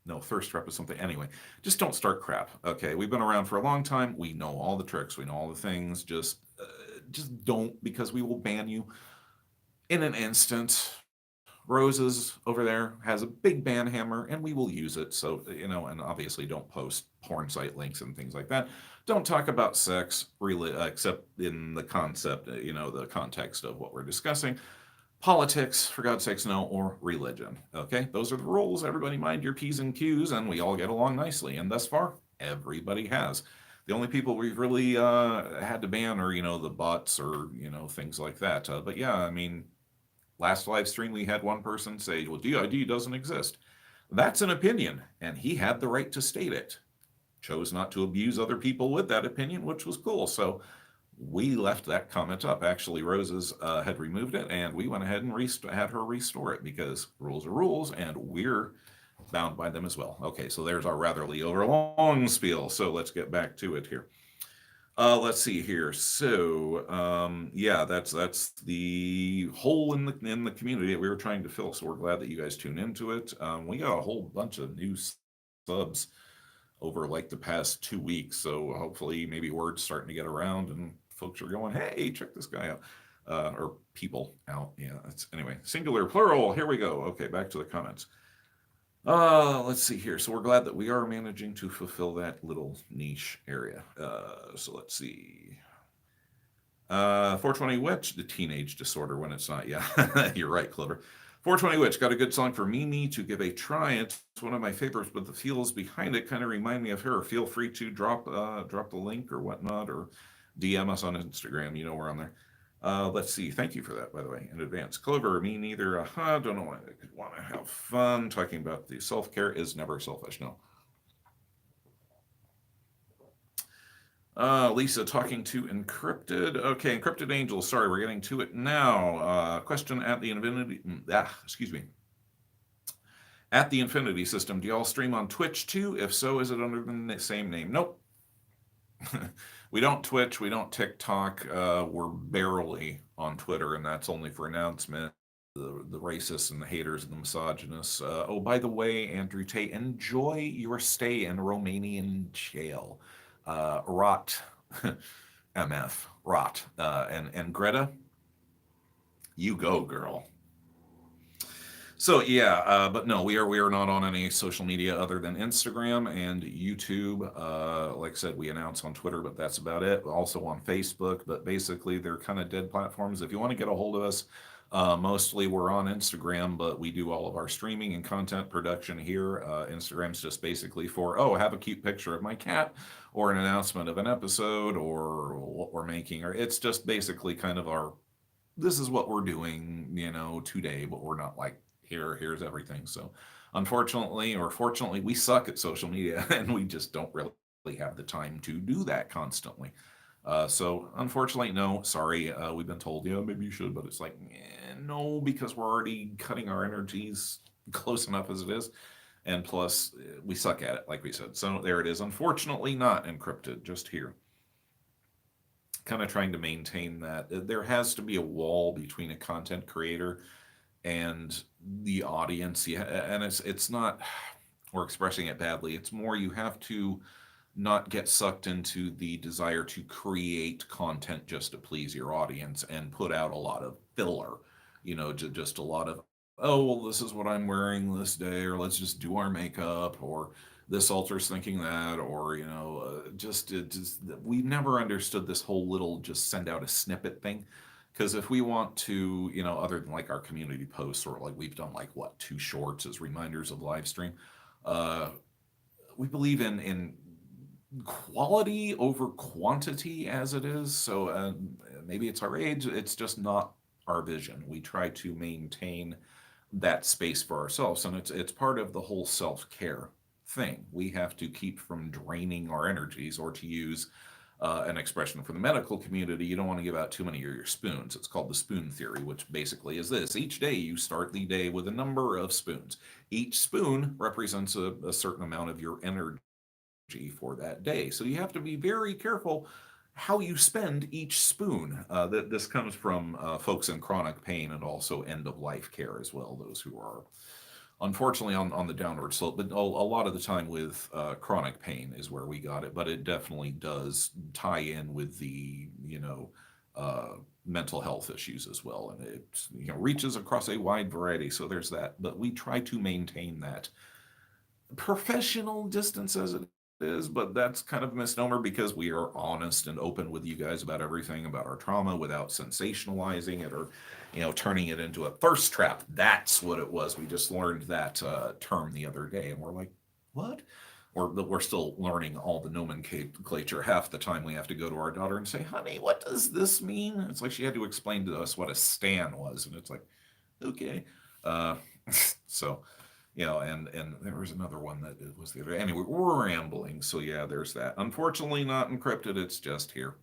S1: No, thirst trap is something. Anyway, just don't start crap. Okay, we've been around for a long time. We know all the tricks. We know all the things. Just don't, because we will ban you in an instant. Roses over there has a big ban hammer, and we will use it. So, and obviously don't post porn site links and things like that. Don't talk about sex, really, except in the concept, the context of what we're discussing. Politics, for God's sakes, no, or religion. Okay, those are the rules. Everybody mind your P's and Q's, and we all get along nicely. And thus far, everybody has. The only people we've really had to ban are, the bots or, things like that. But yeah, I mean, last live stream, we had one person say, well, DID doesn't exist. That's an opinion, and he had the right to state it. Chose not to abuse other people with that opinion, which was cool. So we left that comment up. Actually, Roses had removed it, and we went ahead and had her restore it, because rules are rules, and we're bound by them as well. Okay, so there's our ratherly overlong spiel. So let's get back to it here. Let's see here. So yeah, that's the hole in the community that we were trying to fill. So we're glad that you guys tune into it. We got a whole bunch of new subs over like the past 2 weeks. So hopefully maybe word's starting to get around and folks are going, hey, check this guy out. Or people out. Yeah, anyway, singular, plural. Here we go. Okay, back to the comments. Let's see here. So we're glad that we are managing to fulfill that little niche area. So let's see. 420 Witch, the teenage disorder when it's not. Yeah, you're right, Clever. 420 Witch, got a good song for Mimi to give a try. It's one of my favorites, but the feels behind it kind of remind me of her. Feel free to drop the link or whatnot, or DM us on Instagram. We're on there. Let's see. Thank you for that, by the way, in advance. Clover, me neither. Don't know why I could want to have fun. Talking about the self-care is never selfish. No. Lisa, talking to Encrypted. Okay, Encrypted Angel. Sorry, we're getting to it now. Question at the Infinity. Excuse me. At the Infinity System, do y'all stream on Twitch too? If so, is it under the same name? Nope. We don't Twitch, we don't TikTok. We're barely on Twitter, and that's only for announcement. The racists and the haters and the misogynists. Oh, by the way, Andrew Tate, enjoy your stay in Romanian jail. Rot, MF, rot. And Greta, you go, girl. So yeah, but no, we are not on any social media other than Instagram and YouTube. Like I said, we announce on Twitter, but that's about it. Also on Facebook, but basically they're kind of dead platforms. If you want to get a hold of us, mostly we're on Instagram, but we do all of our streaming and content production here. Instagram's just basically for, have a cute picture of my cat, or an announcement of an episode, or what we're making, or it's just basically kind of this is what we're doing, today, but we're not like, here's everything. So unfortunately or fortunately, we suck at social media, and we just don't really have the time to do that constantly. So unfortunately, no, sorry. We've been told, maybe you should, but it's like, no, because we're already cutting our energies close enough as it is. And plus, we suck at it, like we said. So there it is. Unfortunately, not Encrypted, just here. Kind of trying to maintain that. There has to be a wall between a content creator and the audience. Yeah, and it's not, we're expressing it badly. It's more, you have to not get sucked into the desire to create content just to please your audience and put out a lot of filler, just a lot of, oh, well, this is what I'm wearing this day, or let's just do our makeup, or this altar's thinking that, or, we've never understood this whole little just send out a snippet thing. Because if we want to, other than like our community posts, or like we've done like 2 shorts as reminders of live stream, we believe in quality over quantity as it is. So maybe it's our age, it's just not our vision. We try to maintain that space for ourselves, and it's part of the whole self-care thing. We have to keep from draining our energies, or to use an expression for the medical community, you don't want to give out too many of your spoons. It's called the spoon theory, which basically is this. Each day you start the day with a number of spoons. Each spoon represents a certain amount of your energy for that day. So you have to be very careful how you spend each spoon. This comes from folks in chronic pain and also end of life care as well, those who are unfortunately on the downward slope. But a lot of the time with chronic pain is where we got it, but it definitely does tie in with the, mental health issues as well. And it, reaches across a wide variety. So there's that. But we try to maintain that professional distance as it is, but that's kind of a misnomer because we are honest and open with you guys about everything about our trauma without sensationalizing it or turning it into a thirst trap. That's what it was. We just learned that term the other day and we're like, what? Or we're still learning all the nomenclature. Half the time we have to go to our daughter and say, honey, what does this mean? It's like she had to explain to us what a stan was, and it's like, okay. So and there was another one that it was the other. Anyway, we're rambling. So yeah, there's that. Unfortunately, not encrypted. It's just here,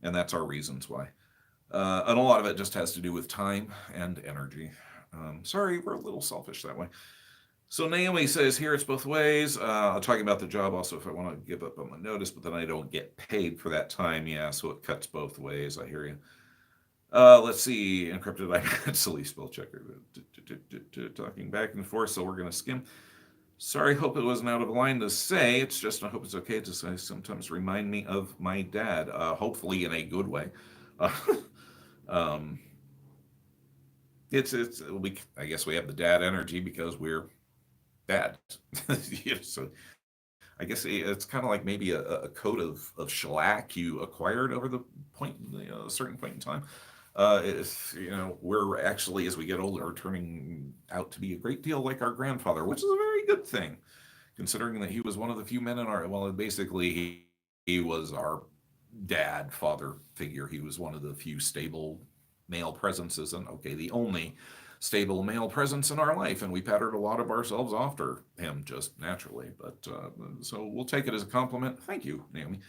S1: and that's our reasons why. And a lot of it just has to do with time and energy. Sorry, we're a little selfish that way. So Naomi says here it's both ways. I'm talking about the job also if I want to give up on my notice, but then I don't get paid for that time. Yeah, so it cuts both ways. I hear you. Let's see, encrypted I silly spell checker. Talking back and forth, so we're going to skim. Sorry, hope it wasn't out of line to say. It's just I hope it's okay to say sometimes remind me of my dad, hopefully in a good way. It's I guess we have the dad energy because we're dad. So I guess it's kind of like maybe a coat of shellac you acquired over the point, a certain point in time. We're actually, as we get older, turning out to be a great deal like our grandfather, which is a very good thing, considering that he was one of the few men in our, well, basically he was our dad, father figure. He was one of the few stable male presences, and okay, the only stable male presence in our life, and we patterned a lot of ourselves after him just naturally. But so we'll take it as a compliment. Thank you, Naomi.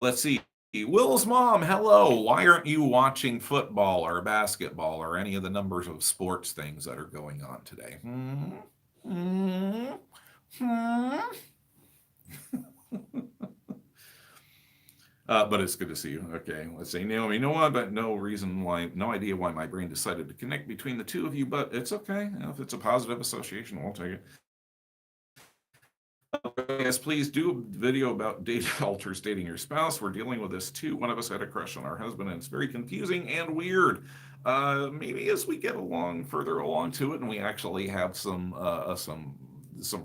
S1: Let's see. Will's mom, hello. Why aren't you watching football or basketball or any of the numbers of sports things that are going on today? But it's good to see you. Okay, let's see. Naomi, you know what? But no idea why my brain decided to connect between the two of you, but it's okay. If it's a positive association, we'll take it. Yes, please do a video about date alters dating your spouse. We're dealing with this too. One of us had a crush on our husband, and it's very confusing and weird. Maybe as we get further along to it, and we actually have some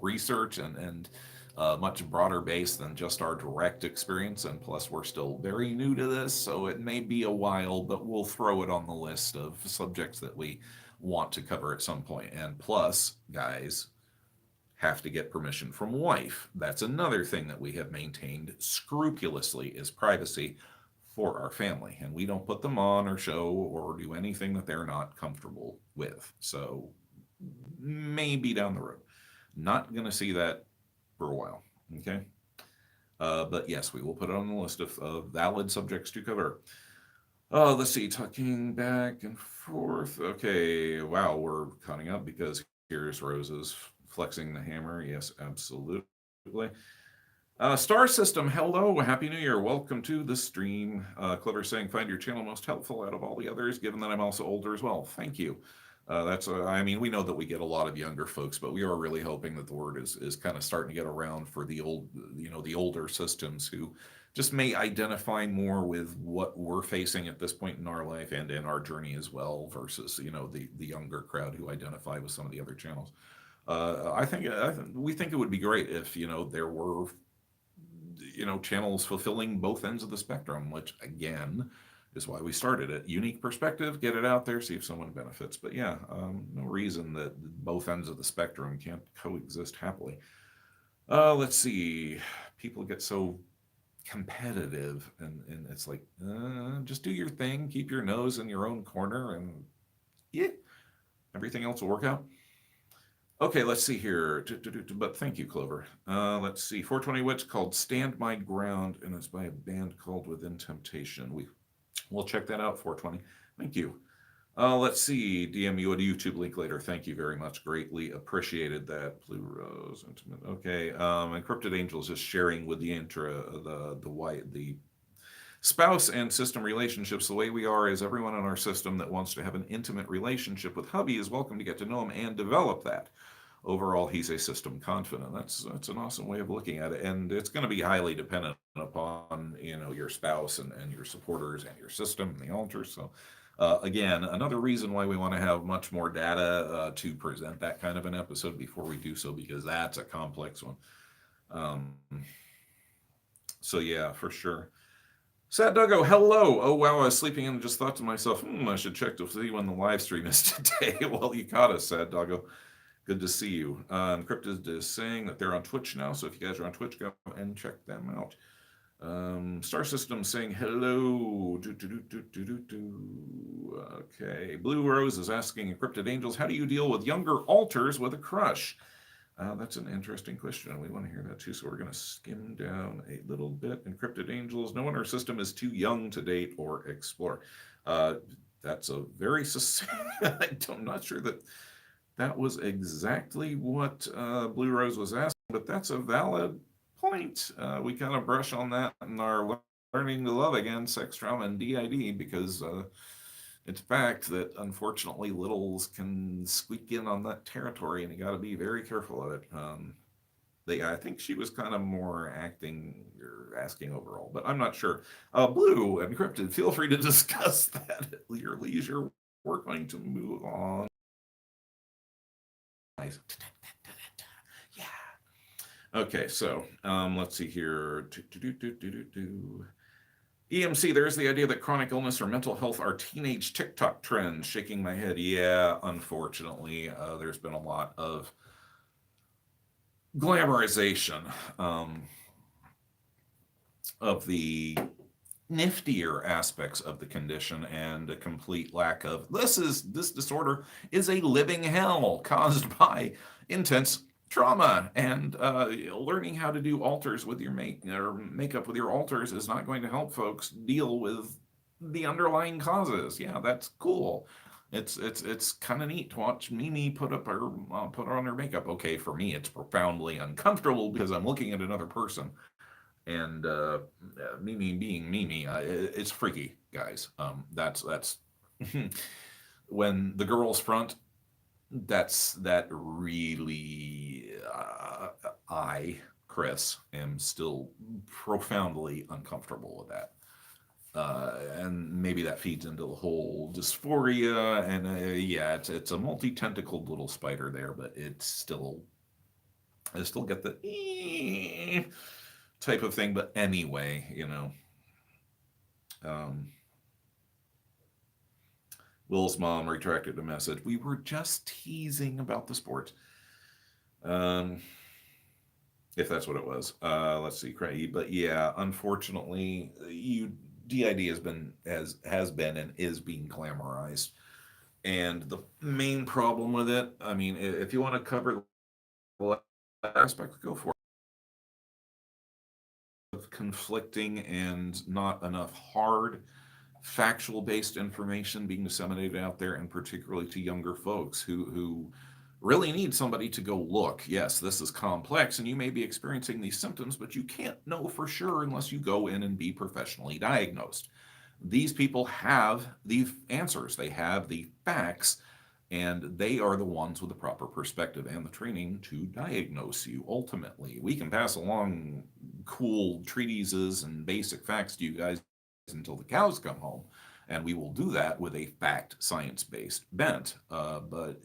S1: research and much broader base than just our direct experience. And plus, we're still very new to this, so it may be a while, but we'll throw it on the list of subjects that we want to cover at some point. And plus, guys, have to get permission from wife. That's another thing that we have maintained scrupulously is privacy for our family. And we don't put them on or show or do anything that they're not comfortable with. So maybe down the road. Not going to see that for a while. Okay. But yes, we will put it on the list of valid subjects to cover. Let's see, talking back and forth. Okay, wow, we're cutting up because here's Rose's flexing the hammer. Yes, absolutely. Star System, hello, happy new year. Welcome to the stream. Clever saying, find your channel most helpful out of all the others, given that I'm also older as well. Thank you. We know that we get a lot of younger folks, but we are really hoping that the word is kind of starting to get around for the the older systems who just may identify more with what we're facing at this point in our life and in our journey as well versus, the younger crowd who identify with some of the other channels. We think it would be great if, there were, channels fulfilling both ends of the spectrum, which again, is why we started it. Unique perspective, get it out there, see if someone benefits. But yeah, no reason that both ends of the spectrum can't coexist happily. Let's see. People get so competitive and it's like, just do your thing, keep your nose in your own corner, and yeah, everything else will work out. Okay, let's see here. But thank you, Clover. Let's see. 420 Witch called Stand My Ground, and it's by a band called Within Temptation. We'll check that out, 420. Thank you. Let's see. DM you a YouTube link later. Thank you very much. Greatly appreciated that. Blue Rose Intimate. Okay. Encrypted Angels is sharing with the the spouse and system relationships. The way we are is everyone in our system that wants to have an intimate relationship with hubby is welcome to get to know him and develop that. Overall, he's a system confident. That's an awesome way of looking at it, and it's going to be highly dependent upon your spouse and your supporters and your system and the altar. So, again, another reason why we want to have much more data to present that kind of an episode before we do so, because that's a complex one. Um, so yeah, for sure. Sad Doggo, hello. Oh, wow, I was sleeping and just thought to myself, I should check to see when the live stream is today. Well, you caught us, Sad Doggo. Good to see you. Encrypted is saying that they're on Twitch now, so if you guys are on Twitch, go and check them out. Star System saying hello. Okay. Blue Rose is asking Encrypted Angels, how do you deal with younger alters with a crush? That's an interesting question, and we want to hear that too, so we're going to skim down a little bit. Encrypted Angels, no one in our system is too young to date or explore. That's a very succinct, I'm not sure that was exactly what Blue Rose was asking, but that's a valid point. We kind of brush on that in our learning to love again, sex trauma and DID, because it's a fact that unfortunately littles can squeak in on that territory, and you got to be very careful of it. I think she was kind of more acting or asking overall, but I'm not sure. Blue Encrypted, feel free to discuss that at your leisure. We're going to move on. Yeah. Okay, so let's see here. EMC, there's the idea that chronic illness or mental health are teenage TikTok trends. Shaking my head. Yeah, unfortunately, there's been a lot of glamorization of the niftier aspects of the condition and a complete lack of this disorder is a living hell caused by intense trauma, and learning how to do alters with your makeup with your alters is not going to help folks deal with the underlying causes. Yeah, that's cool. It's kind of neat to watch Mimi put on her makeup. Okay, for me it's profoundly uncomfortable because I'm looking at another person, and Mimi being Mimi, it's freaky, guys. That's when the girls front. That really, Chris, am still profoundly uncomfortable with that. And maybe that feeds into the whole dysphoria, and yeah, it's a multi-tentacled little spider there, but I still get the type of thing. But anyway, Will's mom retracted the message. We were just teasing about the sport. If that's what it was. Let's see, Craig. But yeah, unfortunately, DID has been and is being glamorized. And the main problem with it, I mean, if you want to cover the aspect, go for it. Conflicting and not enough hard factual based information being disseminated out there, and particularly to younger folks who really need somebody to go, look, yes, this is complex and you may be experiencing these symptoms, but you can't know for sure unless you go in and be professionally diagnosed. These people have the answers, they have the facts, and they are the ones with the proper perspective and the training to diagnose you. Ultimately, we can pass along cool treatises and basic facts to you guys until the cows come home, and we will do that with a fact science-based bent. But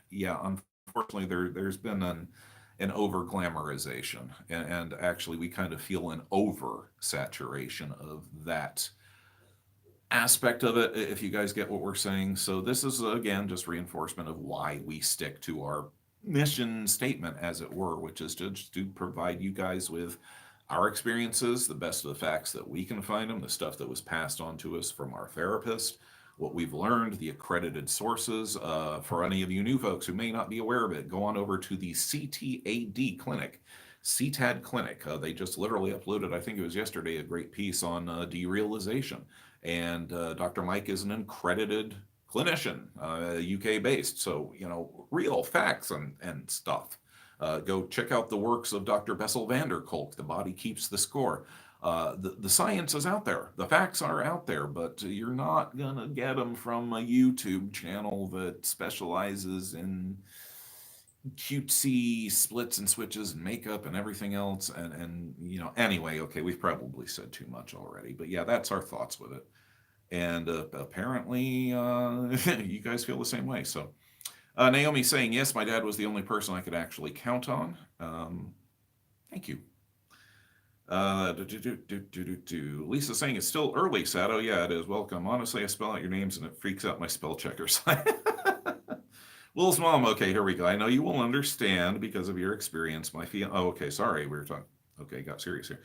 S1: yeah, unfortunately, there's been an over glamorization, and actually we kind of feel an over saturation of that aspect of it, if you guys get what we're saying. So this is again just reinforcement of why we stick to our mission statement, as it were, which is just to provide you guys with our experiences, the best of the facts that we can find them, the stuff that was passed on to us from our therapist, what we've learned, the accredited sources. For any of you new folks who may not be aware of it, go on over to the CTAD clinic, CTAD clinic. They just literally uploaded, I think it was yesterday, a great piece on derealization. And Dr. Mike is an accredited clinician, UK based. So, real facts and stuff. Go check out the works of Dr. Bessel van der Kolk, The Body Keeps the Score. The science is out there. The facts are out there, but you're not going to get them from a YouTube channel that specializes in cutesy splits and switches and makeup and everything else. Anyway, okay, we've probably said too much already, but yeah, that's our thoughts with it. And apparently, you guys feel the same way. So, Naomi saying, yes, my dad was the only person I could actually count on. Thank you. Lisa saying it's still early, Sato. Yeah, it is. Welcome. Honestly, I spell out your names and it freaks out my spell checkers. Will's mom. Okay, here we go. I know you will understand because of your experience. Oh, okay. Sorry, we were talking. Okay, got serious here.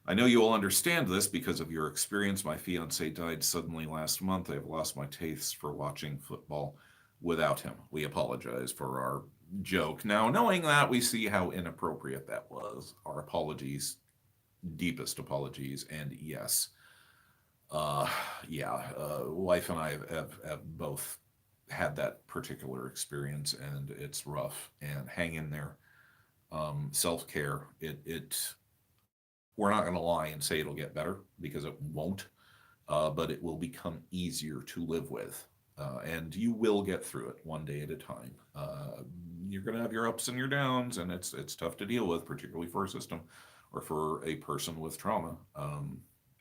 S1: I know you will understand this because of your experience. My fiance died suddenly last month. I have lost my taste for watching football without him. We apologize for our joke. Now, knowing that, we see how inappropriate that was. Our apologies, deepest apologies, and yes, wife and I have both had that particular experience, and it's rough. And hang in there. Self-care. We're not going to lie and say it'll get better because it won't, but it will become easier to live with. And you will get through it one day at a time. You're going to have your ups and your downs, and it's tough to deal with, particularly for a system or for a person with trauma.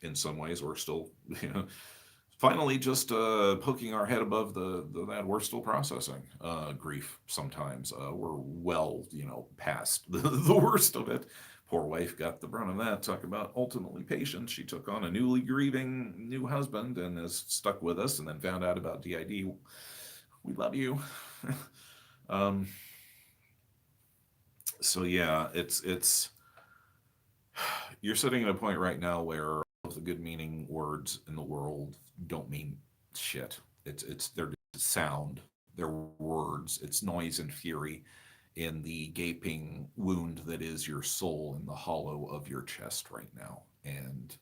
S1: In some ways, we're still, finally just poking our head above that we're still processing grief sometimes. We're well, past the worst of it. Poor wife got the brunt of that. Talk about ultimately patience. She took on a newly grieving new husband and is stuck with us, and then found out about DID. We love you. So yeah, it's you're sitting at a point right now where all of the good meaning words in the world don't mean shit. They're sound, they're words, it's noise and fury in the gaping wound that is your soul in the hollow of your chest right now. And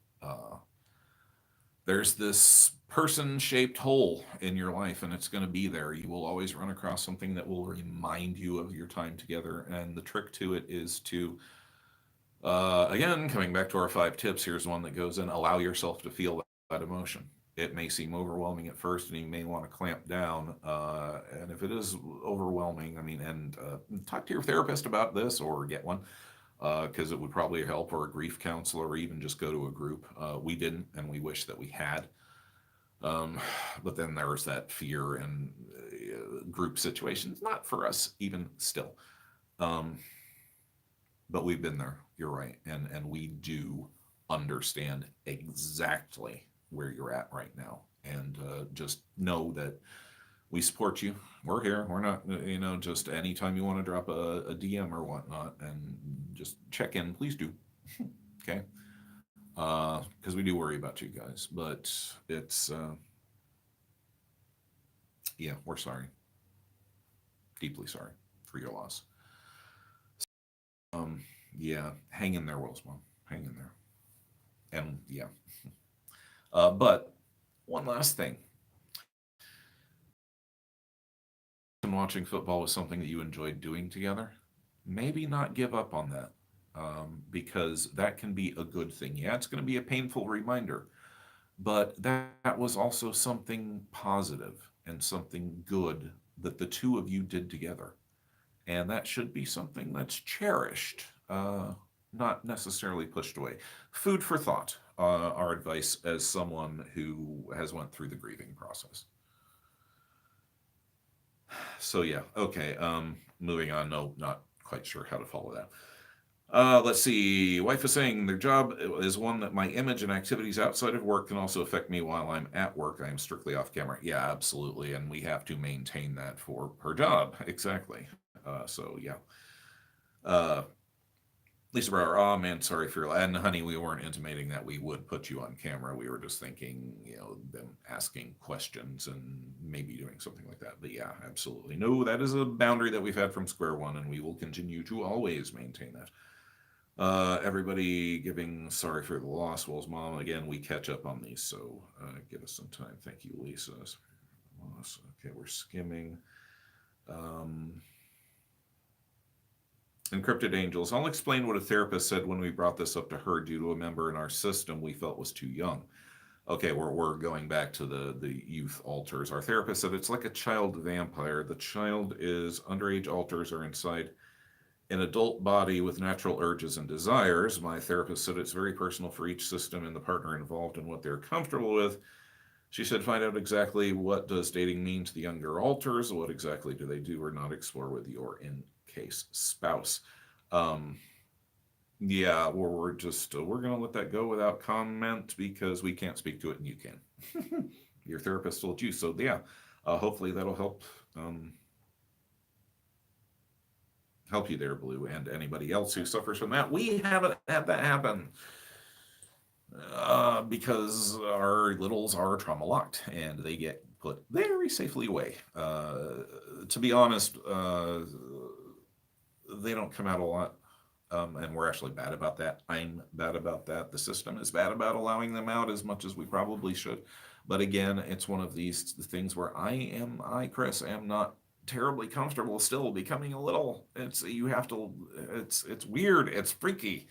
S1: there's this person-shaped hole in your life, and it's going to be there. You will always run across something that will remind you of your time together. And the trick to it is to, again, coming back to our 5 tips, here's one that goes in: allow yourself to feel that emotion. It may seem overwhelming at first, and you may want to clamp down. And if it is overwhelming, talk to your therapist about this, or get one, because it would probably help, or a grief counselor, or even just go to a group. We didn't, and we wish that we had. But then there's that fear in group situations, not for us even still. But we've been there. You're right, and we do understand exactly where you're at right now, and just know that we support you. We're here. We're not, just anytime you want to drop a DM or whatnot and just check in, please do. Okay? Because we do worry about you guys, but it's, we're sorry. Deeply sorry for your loss. Hang in there, Will's mom. Hang in there. And but one last thing. Watching football was something that you enjoyed doing together. Maybe not give up on that, because that can be a good thing. Yeah, it's going to be a painful reminder, but that was also something positive and something good that the two of you did together. And that should be something that's cherished, not necessarily pushed away. Food for thought, our advice as someone who has went through the grieving process. So okay, moving on. No, not quite sure how to follow that. Let's see. Wife is saying their job is one that my image and activities outside of work can also affect me while I'm at work. I am strictly off camera. Yeah, absolutely. And we have to maintain that for her job. Exactly. Lisa Brower, oh man, sorry for your, and honey, we weren't intimating that we would put you on camera. We were just thinking, them asking questions and maybe doing something like that. But yeah, absolutely. No, that is a boundary that we've had from square one, and we will continue to always maintain that. Everybody giving sorry for the loss. Will's mom, again, we catch up on these, so give us some time. Thank you, Lisa. Okay, we're skimming. Um, Encrypted Angels. I'll explain what a therapist said when we brought this up to her due to a member in our system we felt was too young. Okay, we're going back to the youth alters. Our therapist said it's like a child vampire. The child is underage alters are inside an adult body with natural urges and desires. My therapist said it's very personal for each system and the partner involved and what they're comfortable with. She said find out exactly what does dating mean to the younger alters, what exactly do they do or not explore with your in case spouse. Um, yeah, we're gonna let that go without comment because we can't speak to it and you can. Your therapist told you so. Yeah, hopefully that'll help you there, Blue, and anybody else who suffers from that. We haven't had that happen because our littles are trauma locked and they get put very safely away. To be honest, they don't come out a lot. And we're actually bad about that. I'm bad about that. The system is bad about allowing them out as much as we probably should. But again, it's one of these things where Chris, am not terribly comfortable still becoming a little. It's weird. It's freaky.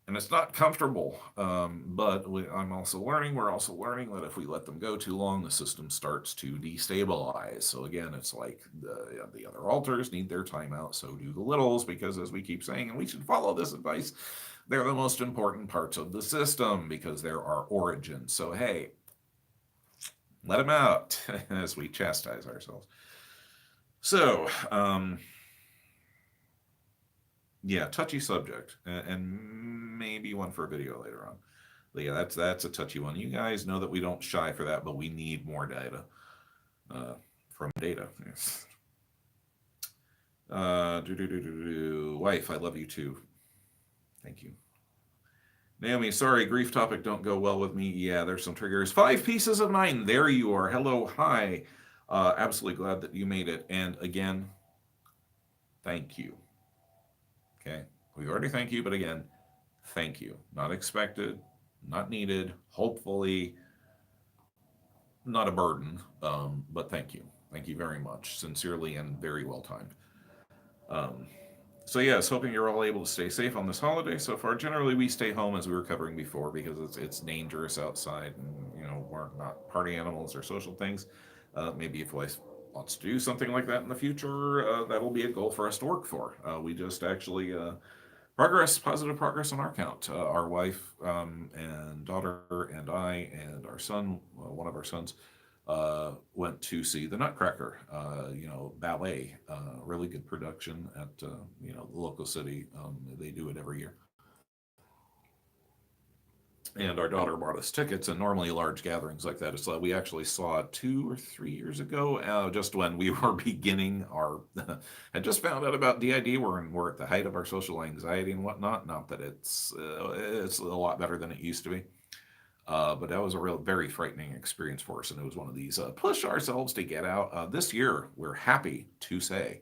S1: And it's not comfortable. I'm also learning. We're also learning that if we let them go too long, the system starts to destabilize. So again, it's like the other alters need their time out. So do the littles, because as we keep saying, and we should follow this advice, they're the most important parts of the system because they're our origin. So hey, let them out as we chastise ourselves. So, yeah, touchy subject, and maybe one for a video later on. But yeah, that's a touchy one. You guys know that we don't shy for that, but we need more data from data. Yes. Wife, I love you too. Thank you. Naomi, sorry, grief topic don't go well with me. Yeah, there's some triggers. 5 pieces of 9. There you are. Hello, hi. Absolutely glad that you made it. And again, thank you. Okay, we already thank you, but again, thank you. Not expected, not needed, hopefully not a burden, but thank you. Thank you very much, sincerely and very well timed. Um, so yes, hoping you're all able to stay safe on this holiday so far. Generally, we stay home as we were covering before because it's dangerous outside, and we're not party animals or social things. Maybe if life wants to do something like that in the future, that'll be a goal for us to work for. We just actually positive progress on our count. Our wife and daughter and I and our son, one of our sons, went to see the Nutcracker, ballet, really good production at the local city. They do it every year. And our daughter bought us tickets, and normally large gatherings like that, it's like we actually saw it 2 or 3 years ago, just when we were beginning our, had just found out about DID. We're at the height of our social anxiety and whatnot. Not that it's a lot better than it used to be. But that was a real, very frightening experience for us. And it was one of these push ourselves to get out. This year, we're happy to say,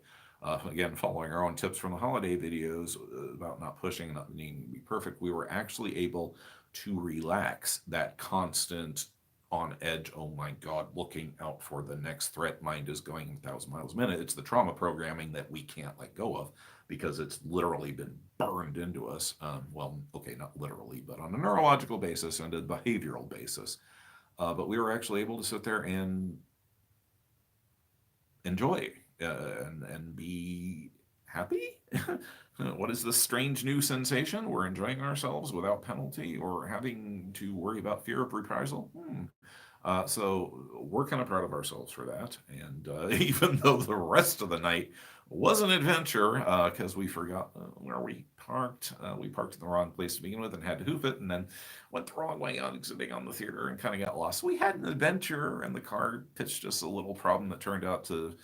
S1: again, following our own tips from the holiday videos about not pushing, not needing to be perfect, we were actually able to relax that constant on edge, oh my God, looking out for the next threat. Mind is going 1,000 miles a minute. It's the trauma programming that we can't let go of because it's literally been burned into us. Well, okay, not literally, but on a neurological basis and a behavioral basis. But we were actually able to sit there and enjoy and be happy. What is this strange new sensation? We're enjoying ourselves without penalty or having to worry about fear of reprisal. So we're kind of proud of ourselves for that. And even though the rest of the night was an adventure, because we forgot where we parked. We parked in the wrong place to begin with and had to hoof it, and then went the wrong way on exiting on the theater and kind of got lost. We had an adventure, and the car pitched us a little problem that turned out to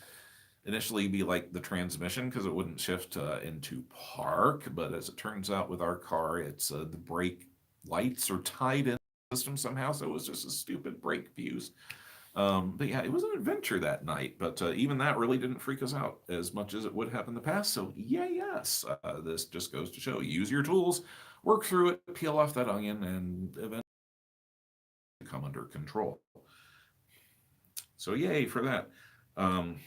S1: initially be like the transmission because it wouldn't shift into park. But as it turns out with our car, it's the brake lights are tied in the system somehow. So it was just a stupid brake fuse. But yeah, it was an adventure that night. But even that really didn't freak us out as much as it would have in the past. So yeah, yes, this just goes to show: use your tools, work through it, peel off that onion, and eventually come under control. So yay for that. Um,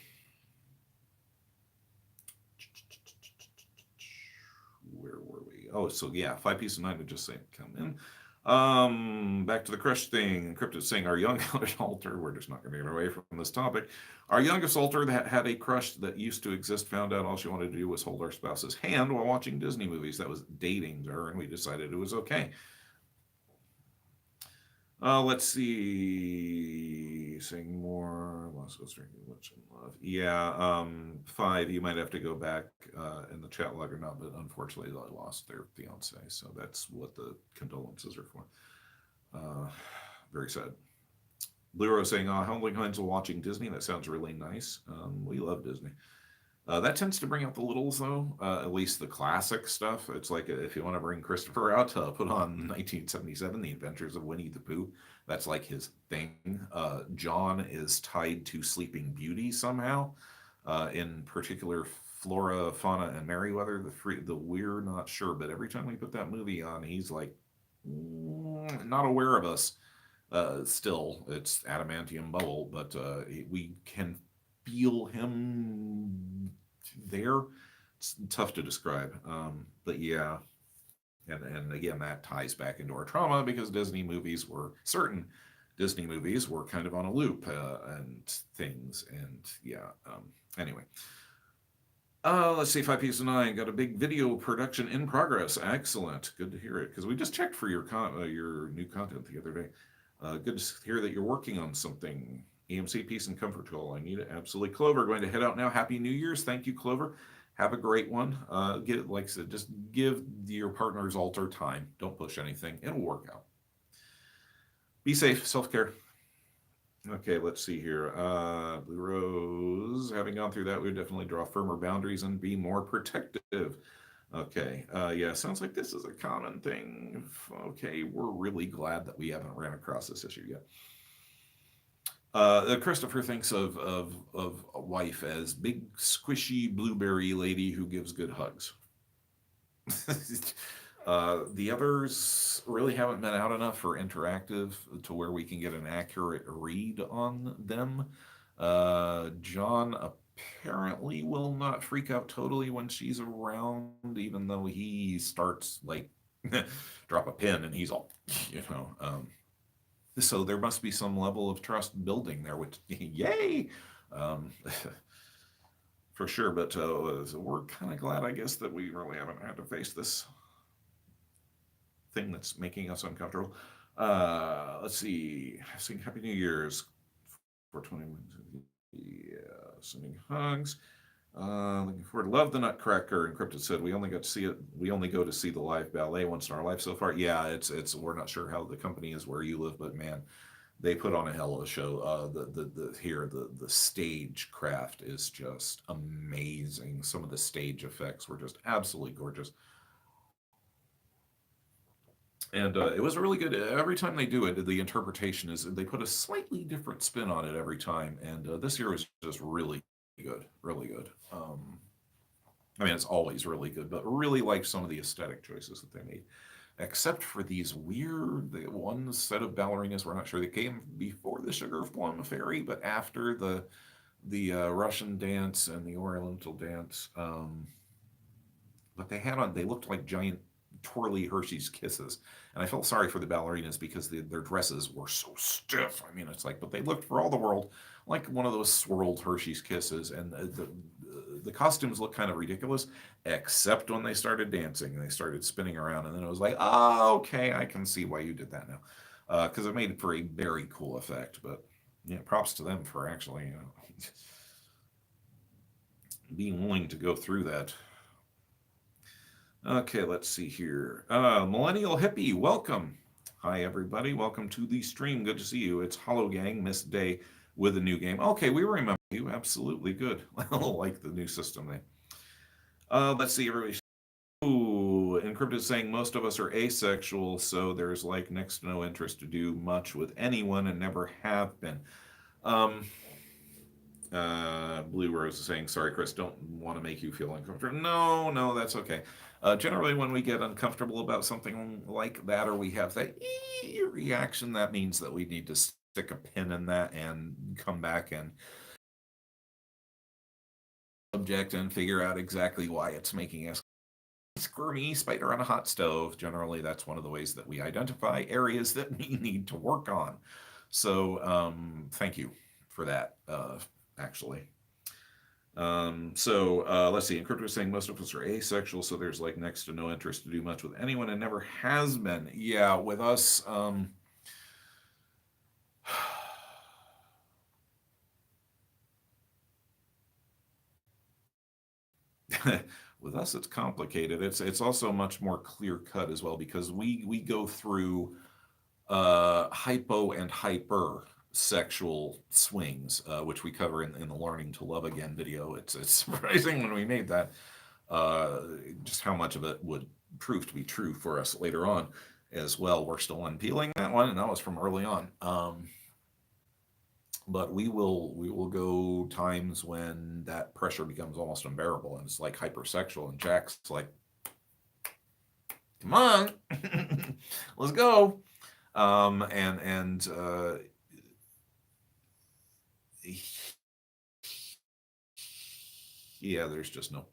S1: where were we? Oh, so yeah, 5 piece of 9 to just say come in. Back to the crush thing. Encrypted saying our young alter, we're just not going to get away from this topic. Our youngest alter that had a crush that used to exist found out all she wanted to do was hold our spouse's hand while watching Disney movies. That was dating her, and we decided it was okay. Let's see. Saying more. Lost was drinking much in love. Yeah. 5. You might have to go back in the chat log or not, but unfortunately, they lost their fiance, so that's what the condolences are for. Very sad. Blue Rose saying, "Humbling Heinz while watching Disney. That sounds really nice. We love Disney." That tends to bring out the littles, though, at least the classic stuff. It's like if you want to bring Christopher out, put on 1977, The Adventures of Winnie the Pooh. That's like his thing. John is tied to Sleeping Beauty somehow, in particular Flora, Fauna, and Merriweather. We're not sure, but every time we put that movie on, he's like not aware of us. Still, it's adamantium bubble, but we can feel him there. It's tough to describe, but yeah, and again that ties back into our trauma because certain Disney movies were kind of on a loop and things, and yeah. Anyway, let's see. 5 piece of 9 got a big video production in progress. Excellent, good to hear it because we just checked for your new content the other day. Good to hear that you're working on something. EMC, peace and comfort to all. I need it. Absolutely. Clover, going to head out now. Happy New Year's. Thank you, Clover. Have a great one. Like I said, just give your partner's altar time. Don't push anything. It'll work out. Be safe. Self-care. Okay, let's see here. Blue Rose, having gone through that, we would definitely draw firmer boundaries and be more protective. Okay, yeah, sounds like this is a common thing. Okay, we're really glad that we haven't ran across this issue yet. Christopher thinks of a wife as big, squishy blueberry lady who gives good hugs. The others really haven't been out enough for interactive to where we can get an accurate read on them. John apparently will not freak out totally when she's around, even though he starts like drop a pin and he's all, so there must be some level of trust building there, which yay, for sure. But we're kind of glad, I guess, that we really haven't had to face this thing that's making us uncomfortable. Let's see. Saying Happy New Year's for 20 minutes. Yeah, sending hugs. Looking forward. Love the Nutcracker. Encrypted said we only got to see it. We only go to see the live ballet once in our life so far. Yeah, it's. We're not sure how the company is where you live, but man, they put on a hell of a show. The stage craft is just amazing. Some of the stage effects were just absolutely gorgeous. And it was really good. Every time they do it, the interpretation is they put a slightly different spin on it every time. And this year was just really good, really good. I mean, it's always really good, but really like some of the aesthetic choices that they made, except for these weird one set of ballerinas. We're not sure they came before the Sugar Plum Fairy, but after the Russian dance and the Oriental dance. But they looked like giant twirly Hershey's Kisses, and I felt sorry for the ballerinas because their dresses were so stiff. I mean, it's like, but they looked for all the world like one of those swirled Hershey's Kisses, and the costumes looked kind of ridiculous, except when they started dancing and they started spinning around, and then it was like, oh, okay, I can see why you did that now, because it made for a very cool effect. But yeah, props to them for actually being willing to go through that. Okay, let's see here. Millennial Hippie, welcome. Hi, everybody. Welcome to the stream. Good to see you. It's Hollow Gang, Miss Day with a new game. Okay, we remember. You absolutely good. Like the new system thing. Let's see, everybody. Ooh, Encrypted is saying most of us are asexual, so there's like next to no interest to do much with anyone and never have been. Um, Blue Rose is saying, sorry, Chris, don't want to make you feel uncomfortable. No, no, that's okay. Generally, when we get uncomfortable about something like that, or we have that reaction, that means that we need to stick a pin in that and come back and subject and figure out exactly why it's making us squirmy spider on a hot stove. Generally, that's one of the ways that we identify areas that we need to work on. So, thank you for that, actually. Let's see. Encryptor was saying most of us are asexual, so there's like next to no interest to do much with anyone and never has been. Yeah, with us, with us it's complicated. It's also much more clear cut as well because we go through hypo and hyper sexual swings, which we cover in the Learning to Love Again video. It's surprising when we made that, uh, just how much of it would prove to be true for us later on as well. We're still unpeeling that one, and that was from early on. But we will go times when that pressure becomes almost unbearable, and it's like hypersexual, and Jack's like, "Come on, let's go." And yeah, there's just no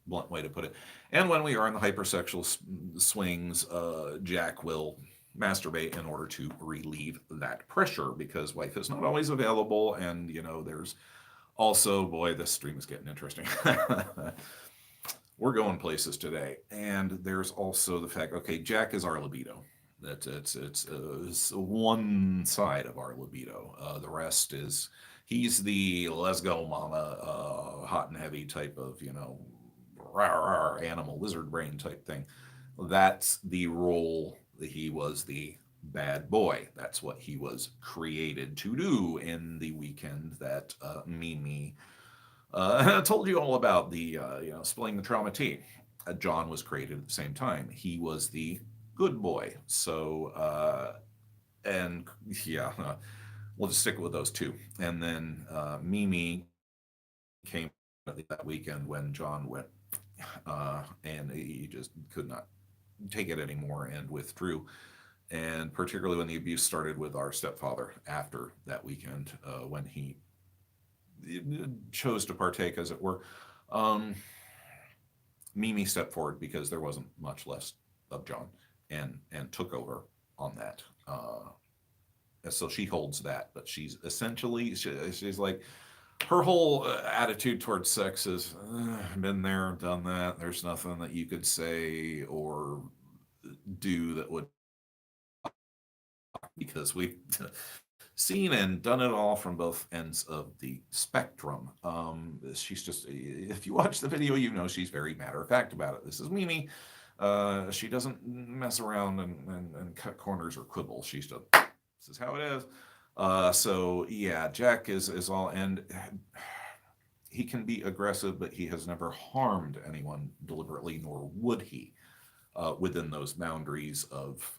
S1: blunt way to put it. And when we are in the hypersexual swings, Jack will masturbate in order to relieve that pressure because wife is not always available. And, there's also, boy, this stream is getting interesting. We're going places today. And there's also the fact, okay, Jack is our libido. It's one side of our libido. The rest is he's the let's go mama, hot and heavy type of rawr, animal lizard brain type thing. That's the role that he was the bad boy. That's what he was created to do in the weekend that Mimi told you all about the spilling the trauma tea. John was created at the same time. He was the good boy. So and yeah, we'll just stick with those two. And then Mimi came that weekend when John went, and he just could not take it anymore and withdrew. And particularly when the abuse started with our stepfather after that weekend, when he chose to partake, as it were, Mimi stepped forward because there wasn't much less of John, and took over on that. So she holds that, but she's essentially she's like her whole attitude towards sex is been there, done that. There's nothing that you could say or do that would, because we've seen and done it all from both ends of the spectrum. She's just, if you watch the video, she's very matter of fact about it. This is Mimi. She doesn't mess around and cut corners or quibble. She's just, this is how it is. So yeah, Jack is all, and he can be aggressive, but he has never harmed anyone deliberately, nor would he, within those boundaries of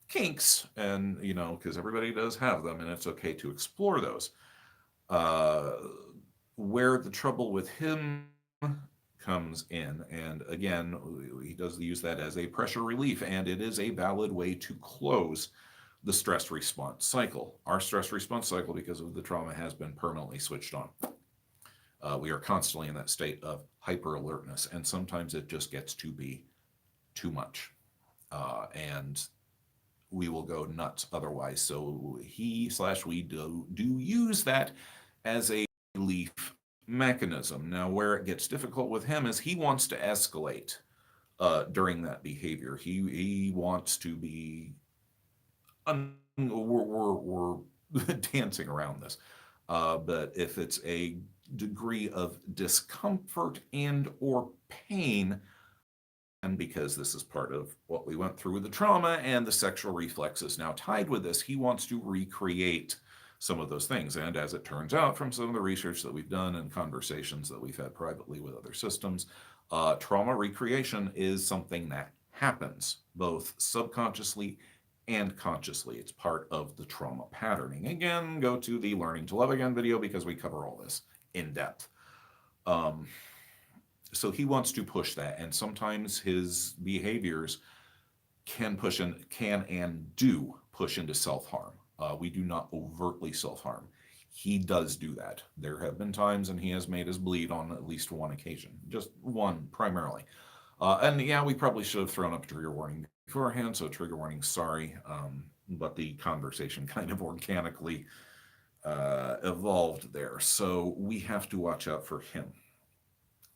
S1: kinks, and because everybody does have them, and it's okay to explore those. Where the trouble with him comes in, and again, he does use that as a pressure relief, and it is a valid way to close the stress response cycle. Our stress response cycle, because of the trauma, has been permanently switched on. We are constantly in that state of hyper alertness, and sometimes it just gets to be too much, and we will go nuts otherwise. So we do use that as a relief mechanism. Now, where it gets difficult with him is he wants to escalate during that behavior. He wants to be. We're dancing around this, but if it's a degree of discomfort and or pain, and because this is part of what we went through with the trauma, and the sexual reflex is now tied with this, he wants to recreate some of those things. And as it turns out from some of the research that we've done and conversations that we've had privately with other systems, trauma recreation is something that happens both subconsciously and consciously. It's part of the trauma patterning. Again, go to the Learning to Love Again video because we cover all this in depth. So he wants to push that, and sometimes his behaviors can and do push into self-harm. We do not overtly self-harm. He does do that. There have been times, and he has made us bleed on at least one occasion, just one primarily. And yeah, we probably should have thrown up a trigger warning beforehand, so trigger warning, sorry. But the conversation kind of organically evolved there. So we have to watch out for him.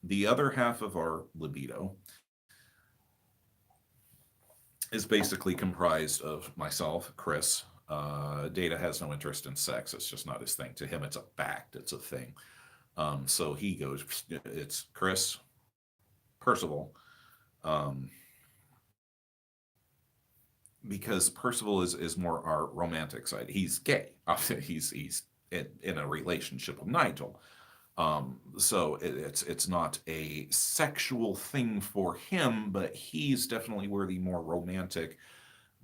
S1: The other half of our libido is basically comprised of myself, Chris. Data has no interest in sex. It's just not his thing. To him, it's a fact. It's a thing. So he goes, it's Chris, Percival, because Percival is more our romantic side. He's gay. He's in a relationship with Nigel. So it's not a sexual thing for him, but he's definitely where the more romantic,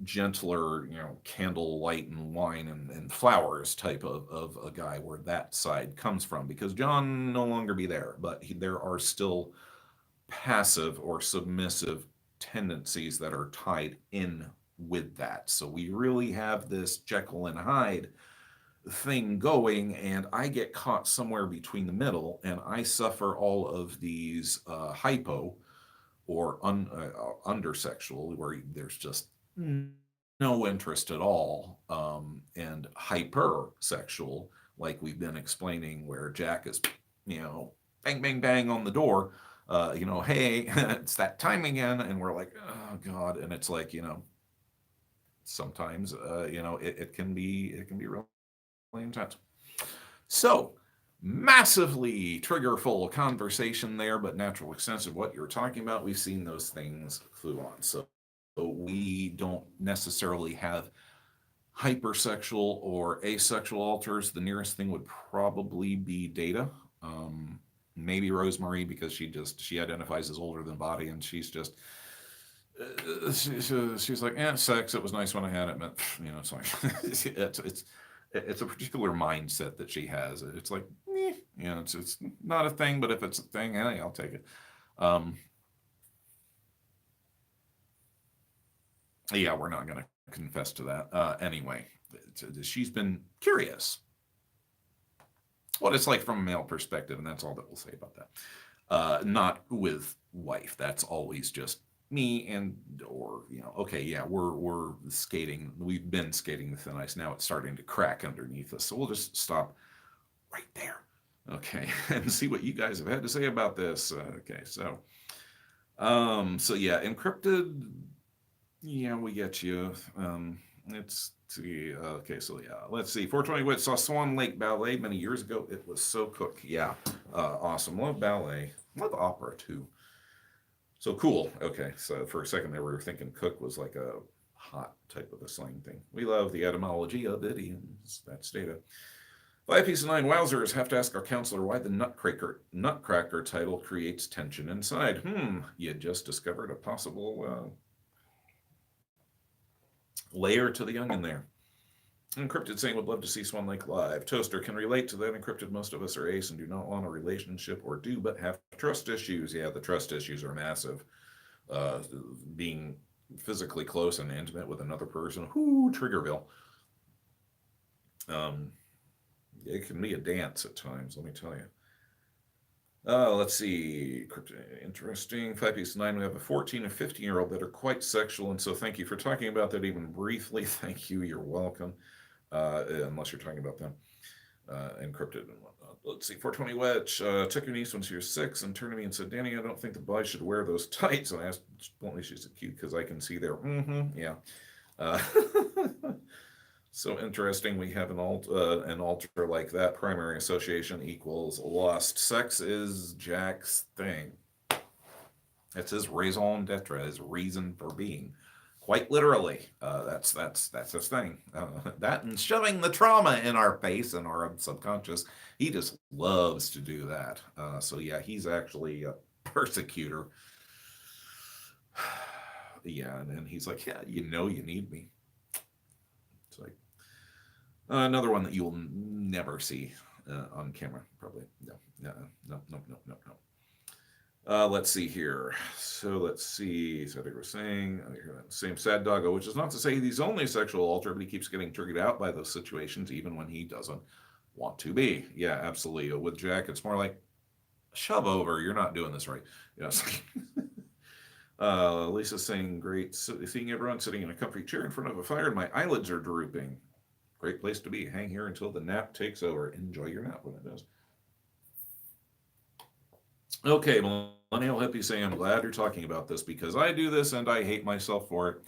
S1: gentler, candlelight and wine and flowers type of a guy, where that side comes from, because John no longer be there, but there are still passive or submissive tendencies that are tied in with that. So we really have this Jekyll and Hyde thing going, and I get caught somewhere between the middle, and I suffer all of these hypo or undersexual, where there's just no interest at all, and hypersexual, like we've been explaining, where Jack is, bang, bang, bang on the door, hey, it's that time again, and we're like, oh God, and it's like, sometimes, it can be real intense. So massively triggerful conversation there, but natural extension of what you're talking about. We've seen those things flew on. So we don't necessarily have hypersexual or asexual alters. The nearest thing would probably be Data. Maybe Rosemary, because she identifies as older than body, and she's just she's like, sex, it was nice when I had it, but it's like it's a particular mindset that she has. It's like, it's not a thing, but if it's a thing, hey, I'll take it. Yeah, we're not going to confess to that. Anyway, she's been curious what it's like from a male perspective, and that's all that we'll say about that. Not with wife. That's always just me okay, yeah, we're skating. We've been skating the thin ice. Now it's starting to crack underneath us. So we'll just stop right there. Okay, and see what you guys have had to say about this. Okay, so yeah, encrypted. Yeah, we get you. Let's see. Okay, so yeah, let's see. 420 Wit saw Swan Lake Ballet many years ago. It was so cook. Yeah, awesome. Love ballet. Love opera too. So cool. Okay, so for a second there, we were thinking cook was like a hot type of a slang thing. We love the etymology of idioms. That's Data. 5 Piece of 9 Wowzers have to ask our counselor why the Nutcracker title creates tension inside. You just discovered a possible layer to the onion there. Encrypted saying would love to see Swan Lake live. Toaster can relate to that. Encrypted, most of us are ace and do not want a relationship, or do but have trust issues. Yeah, the trust issues are massive. Being physically close and intimate with another person, Triggerville. It can be a dance at times, let me tell you. Let's see. Interesting. 5 Piece 9. We have a 14 and 15-year-old that are quite sexual, and so thank you for talking about that even briefly. Thank you. You're welcome. Unless you're talking about them. Encrypted and whatnot. Let's see. 420 Wedge. Took your niece when she was 6 and turned to me and said, Danny, I don't think the boy should wear those tights. And I asked bluntly, she's cute because I can see there. Yeah. So interesting. We have an alter like that. Primary association equals lust. Sex is Jack's thing. It's his raison d'etre, his reason for being. Quite literally. That's his thing. That and shoving the trauma in our face and our subconscious. He just loves to do that. So yeah, he's actually a persecutor. Yeah, and then he's like, yeah, you need me. It's like another one that you will never see on camera, probably. No, no, no, no, no, no, no. Let's see here. So let's see. So they were saying, same sad doggo, which is not to say he's only a sexual altered, but he keeps getting triggered out by those situations, even when he doesn't want to be. Yeah, absolutely. With Jack, it's more like, shove over. You're not doing this right. You know, it's like, Lisa's saying, great seeing everyone sitting in a comfy chair in front of a fire, and my eyelids are drooping. Great place to be. Hang here until the nap takes over. Enjoy your nap when it does. Okay, Millennial Hippie saying, I'm glad you're talking about this because I do this and I hate myself for it,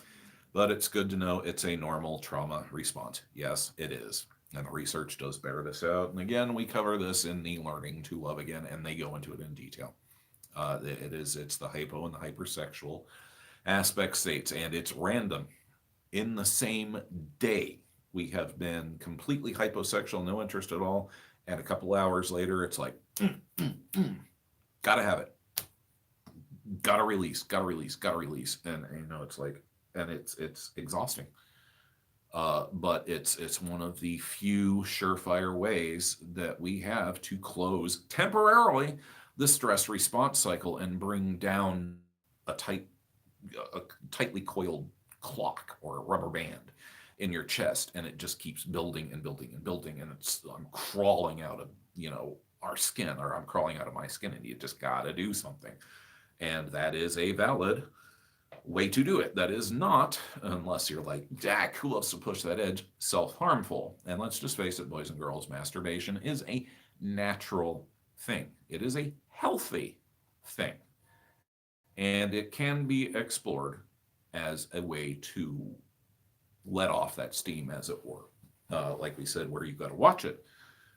S1: but it's good to know it's a normal trauma response. Yes, it is. And the research does bear this out. And again, we cover this in the Learning to Love Again, and they go into it in detail. It's the hypo and the hypersexual aspect states, and it's random. In the same day, we have been completely hyposexual, no interest at all, and a couple hours later, it's like, gotta have it, gotta release, and it's like, and it's exhausting. But it's one of the few surefire ways that we have to close temporarily the stress response cycle and bring down a tightly coiled clock or a rubber band in your chest, and it just keeps building and building and building, and I'm crawling out of our skin, or I'm crawling out of my skin, and you just gotta do something. And that is a valid way to do it. That is not, unless you're like Dak, who loves to push that edge, self-harmful. And let's just face it, boys and girls, masturbation is a natural thing. It is a healthy thing. And it can be explored as a way to let off that steam, as it were. Like we said, where you've got to watch it.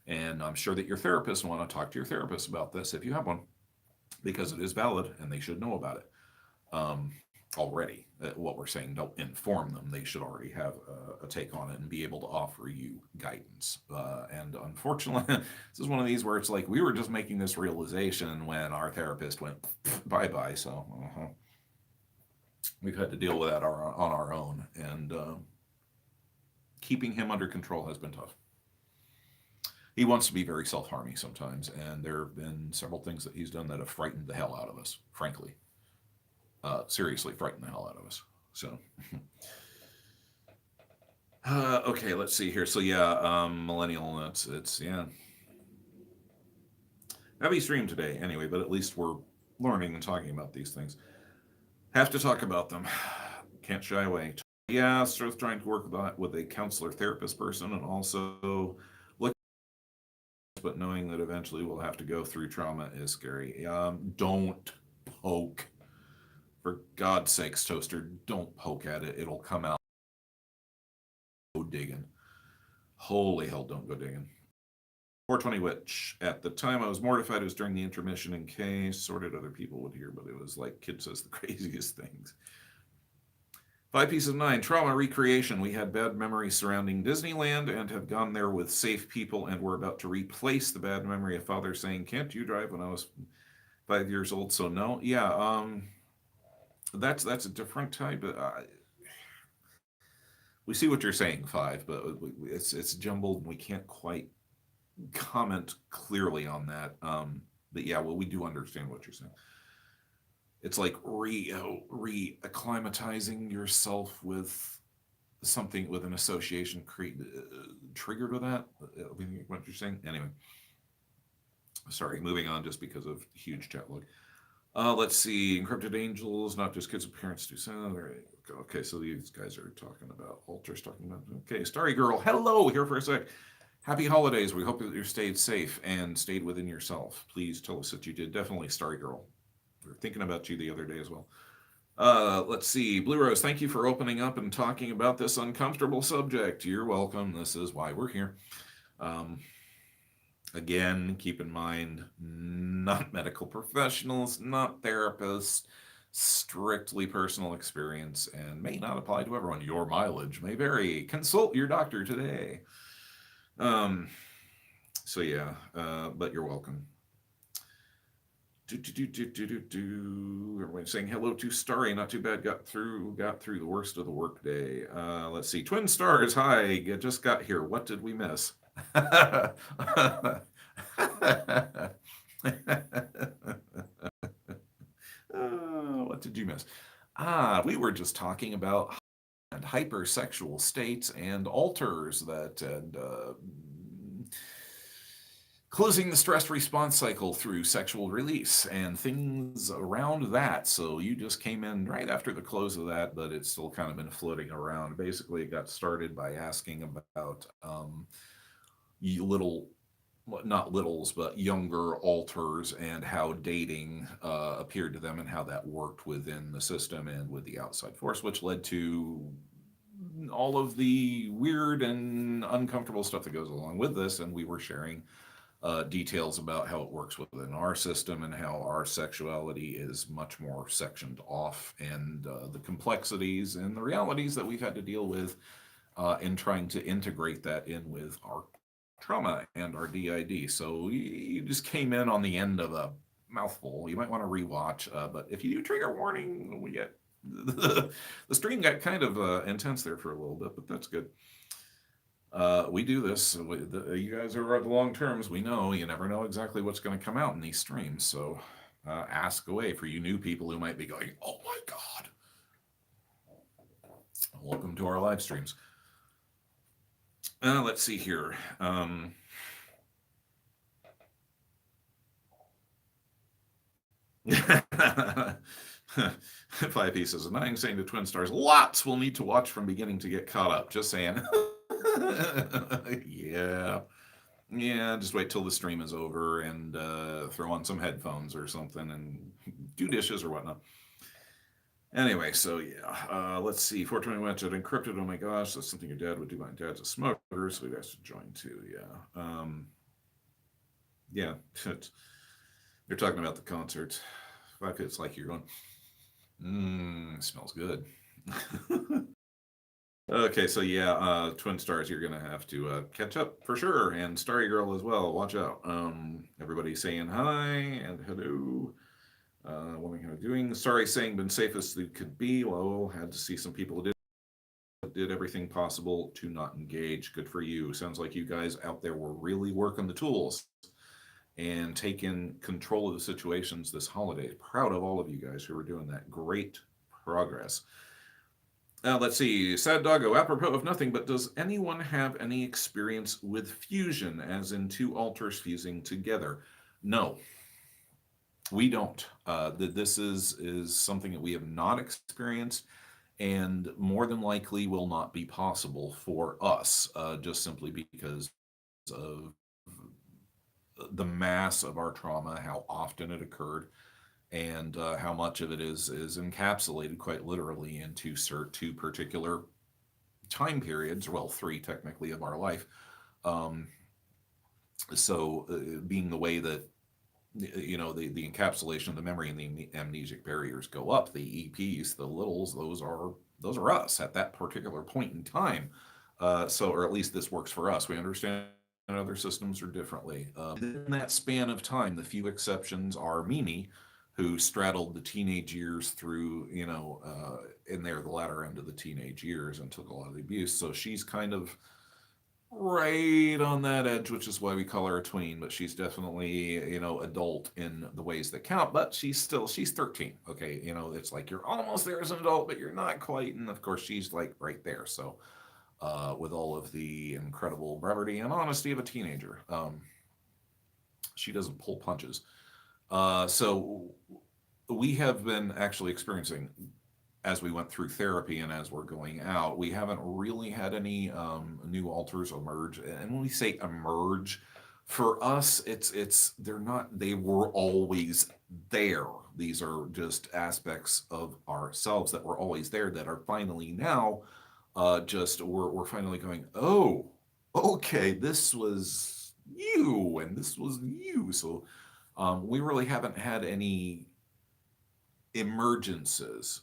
S1: And I'm sure that your therapist want to talk to your therapist about this if you have one, because it is valid and they should know about it already. What we're saying, don't inform them. They should already have a take on it and be able to offer you guidance. And unfortunately, this is one of these where it's like we were just making this realization when our therapist went bye-bye. So we've had to deal with that on our own. And keeping him under control has been tough. He wants to be very self-harming sometimes, and there have been several things that he's done that have frightened the hell out of us, frankly. Seriously frightened the hell out of us. So, okay, let's see here. So yeah, Millennial, it's yeah. Heavy stream today, anyway, but at least we're learning and talking about these things. Have to talk about them. Can't shy away. Yeah, so trying to work with a counselor, therapist person, and also look, but knowing that eventually we'll have to go through trauma is scary. Don't poke. For God's sakes, Toaster, don't poke at it. It'll come out. Go digging. Holy hell, don't go digging. 420 Witch. At the time, I was mortified. It was during the intermission in case sorted other people would hear, but it was like Kid says the craziest things. 5 Pieces of 9. Trauma recreation. We had bad memories surrounding Disneyland and have gone there with safe people, and we're about to replace the bad memory of father saying, can't you drive, when I was 5 years old? So no. Yeah, that's a different type. We see what you're saying, 5, but it's jumbled, and we can't quite comment clearly on that. But yeah, well, we do understand what you're saying. It's like re-acclimatizing yourself with something, with an association triggered with that. What you're saying. Anyway, sorry, moving on just because of huge chat log. Let's see. Encrypted angels, not just kids with parents do so. Okay, so these guys are talking about Alter's talking about. Okay, Starry Girl, hello, here for a sec. Happy holidays. We hope that you stayed safe and stayed within yourself. Please tell us that you did. Definitely, Starry Girl. We were thinking about you the other day as well. Let's see. Blue Rose, thank you for opening up and talking about this uncomfortable subject. You're welcome. This is why we're here. Again, keep in mind, not medical professionals, not therapists, strictly personal experience and may not apply to everyone. Your mileage may vary. Consult your doctor today. Um, so yeah, but you're welcome. Everybody saying hello to Starry. Not too bad. Got through the worst of the workday. Let's see. Twin stars. Hi. Just got here. What did we miss? What did you miss? We were just talking about hypersexual states and alters that and closing the stress response cycle through sexual release and things around that. So you just came in right after the close of that, but it's still kind of been floating around. Basically, it got started by asking about little, not littles, but younger alters and how dating appeared to them and how that worked within the system and with the outside force, which led to all of the weird and uncomfortable stuff that goes along with this. And we were sharing details about how it works within our system and how our sexuality is much more sectioned off, and the complexities and the realities that we've had to deal with in trying to integrate that in with our trauma and our DID. So you just came in on the end of a mouthful. You might want to rewatch, but if you do, trigger warning, we get the stream got kind of intense there for a little bit, but that's good. We do this. You guys are at the long terms. We know you never know exactly what's going to come out in these streams. So ask away for you new people who might be going, oh my God. Welcome to our live streams. Let's see here. Five pieces of nine saying to Twin Stars, lots will need to watch from beginning to get caught up. Just saying. Yeah. Yeah, just wait till the stream is over and throw on some headphones or something and do dishes or whatnot. Anyway, so yeah, let's see. 420 went to encrypted. Oh my gosh, that's something your dad would do. My dad's a smoker, so we guys should join too. Yeah. Yeah. You're talking about the concert. It's like you're going, smells good. Okay, so yeah, Twin Stars, you're gonna have to catch up for sure, and Starry Girl as well. Watch out. Everybody saying hi and hello. Wondering how you're doing. Sorry, saying been safest it could be. Well, had to see some people who did everything possible to not engage. Good for you. Sounds like you guys out there were really working the tools and taking control of the situations this holiday. Proud of all of you guys who are doing that. Great progress. Let's see. Sad Doggo, apropos of nothing, but does anyone have any experience with fusion, as in two alters fusing together? No, we don't. This is something that we have not experienced, and more than likely will not be possible for us, just simply because of the mass of our trauma, how often it occurred, and how much of it is encapsulated quite literally into two particular time periods, well, three technically of our life. So being the way that the encapsulation of the memory and the amnesic barriers go up, the EPs, the littles, those are us at that particular point in time. So, or at least this works for us. We understand other systems are differently. In that span of time, the few exceptions are Mimi, who straddled the teenage years through, in there the latter end of the teenage years and took a lot of the abuse. So she's kind of right on that edge, which is why we call her a tween. But she's definitely, adult in the ways that count. But she's 13. Okay, it's like you're almost there as an adult, but you're not quite. And of course, she's like right there. So with all of the incredible brevity and honesty of a teenager, she doesn't pull punches. So we have been actually experiencing, as we went through therapy and as we're going out, we haven't really had any new alters emerge. And when we say emerge, for us, they were always there. These are just aspects of ourselves that were always there that are finally now we're finally going, oh, okay, this was you and this was you. So we really haven't had any emergences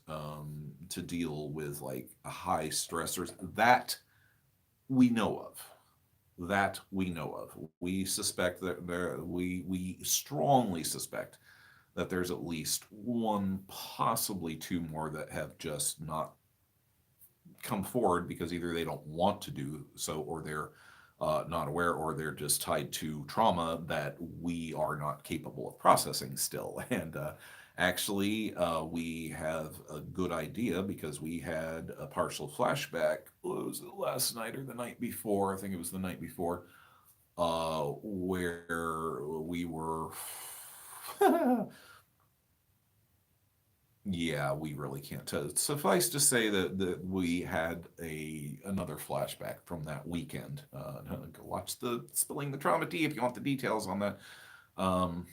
S1: to deal with like high stressors that we know of. That we know of. We suspect that we strongly suspect that there's at least one, possibly two more that have just not come forward because either they don't want to do so, or they're not aware, or they're just tied to trauma that we are not capable of processing still. And actually, we have a good idea because we had a partial flashback. Was it last night or the night before? I think it was the night before, where we were. Yeah, we really can't tell. Suffice to say that we had another flashback from that weekend. Go watch the Spilling the Trauma Tea if you want the details on that. Um,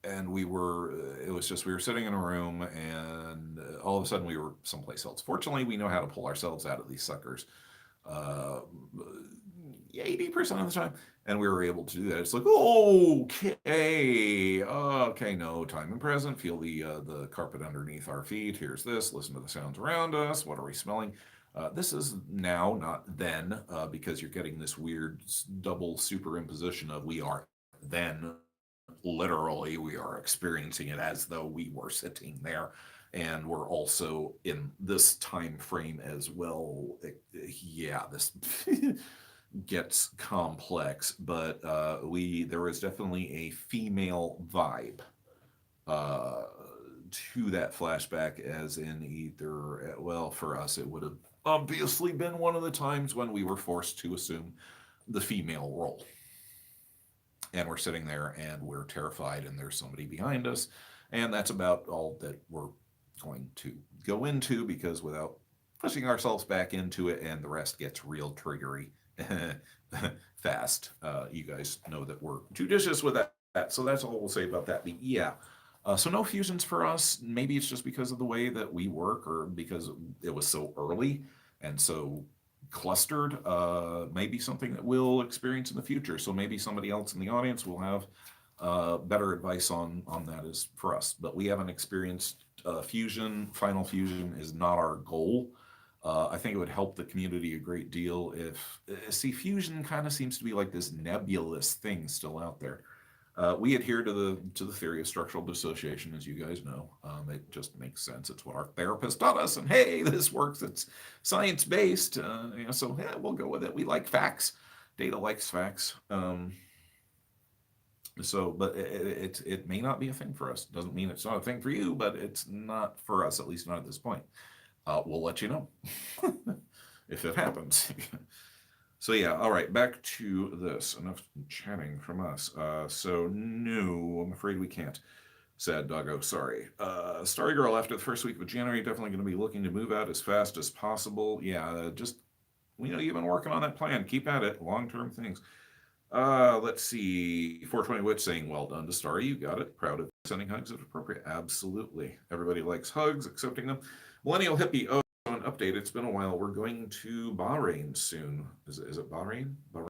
S1: and it was just, we were sitting in a room and all of a sudden we were someplace else. Fortunately, we know how to pull ourselves out of these suckers. Uh, 80% of the time, and we were able to do that. It's like, okay, no, time and present. Feel the carpet underneath our feet. Here's this. Listen to the sounds around us. What are we smelling? This is now, not then, because you're getting this weird double superimposition of we are then. Literally, we are experiencing it as though we were sitting there, and we're also in this time frame as well. Yeah, this gets complex, but there was definitely a female vibe uh, to that flashback, as in either, well, for us, it would have obviously been one of the times when we were forced to assume the female role. And we're sitting there and we're terrified, and there's somebody behind us. And that's about all that we're going to go into, because without pushing ourselves back into it, and the rest gets real triggery fast. You guys know that we're judicious with that. So that's all we'll say about that. But yeah. So no fusions for us. Maybe it's just because of the way that we work, or because it was so early and so clustered. Maybe something that we'll experience in the future. So maybe somebody else in the audience will have better advice on that is for us. But we haven't experienced fusion. Final fusion is not our goal. I think it would help the community a great deal if, see, fusion kind of seems to be like this nebulous thing still out there. We adhere to the theory of structural dissociation, as you guys know. It just makes sense. It's what our therapist taught us, and hey, this works. It's science based, so yeah, we'll go with it. We like facts. Data likes facts. But it may not be a thing for us. Doesn't mean it's not a thing for you, but it's not for us, at least not at this point. We'll let you know if it happens. So yeah, all right, back to this. Enough chatting from us. So no, I'm afraid we can't. Sad doggo, sorry. Starry Girl, after the first week of January, definitely going to be looking to move out as fast as possible. Yeah, just, we know you've been working on that plan. Keep at it. Long-term things. Let's see. 420 Witch saying, well done to Starry. You got it. Proud of sending hugs if appropriate. Absolutely. Everybody likes hugs, accepting them. Millennial Hippie, an update. It's been a while. We're going to Bahrain soon. Is it Bahrain? Bahrain?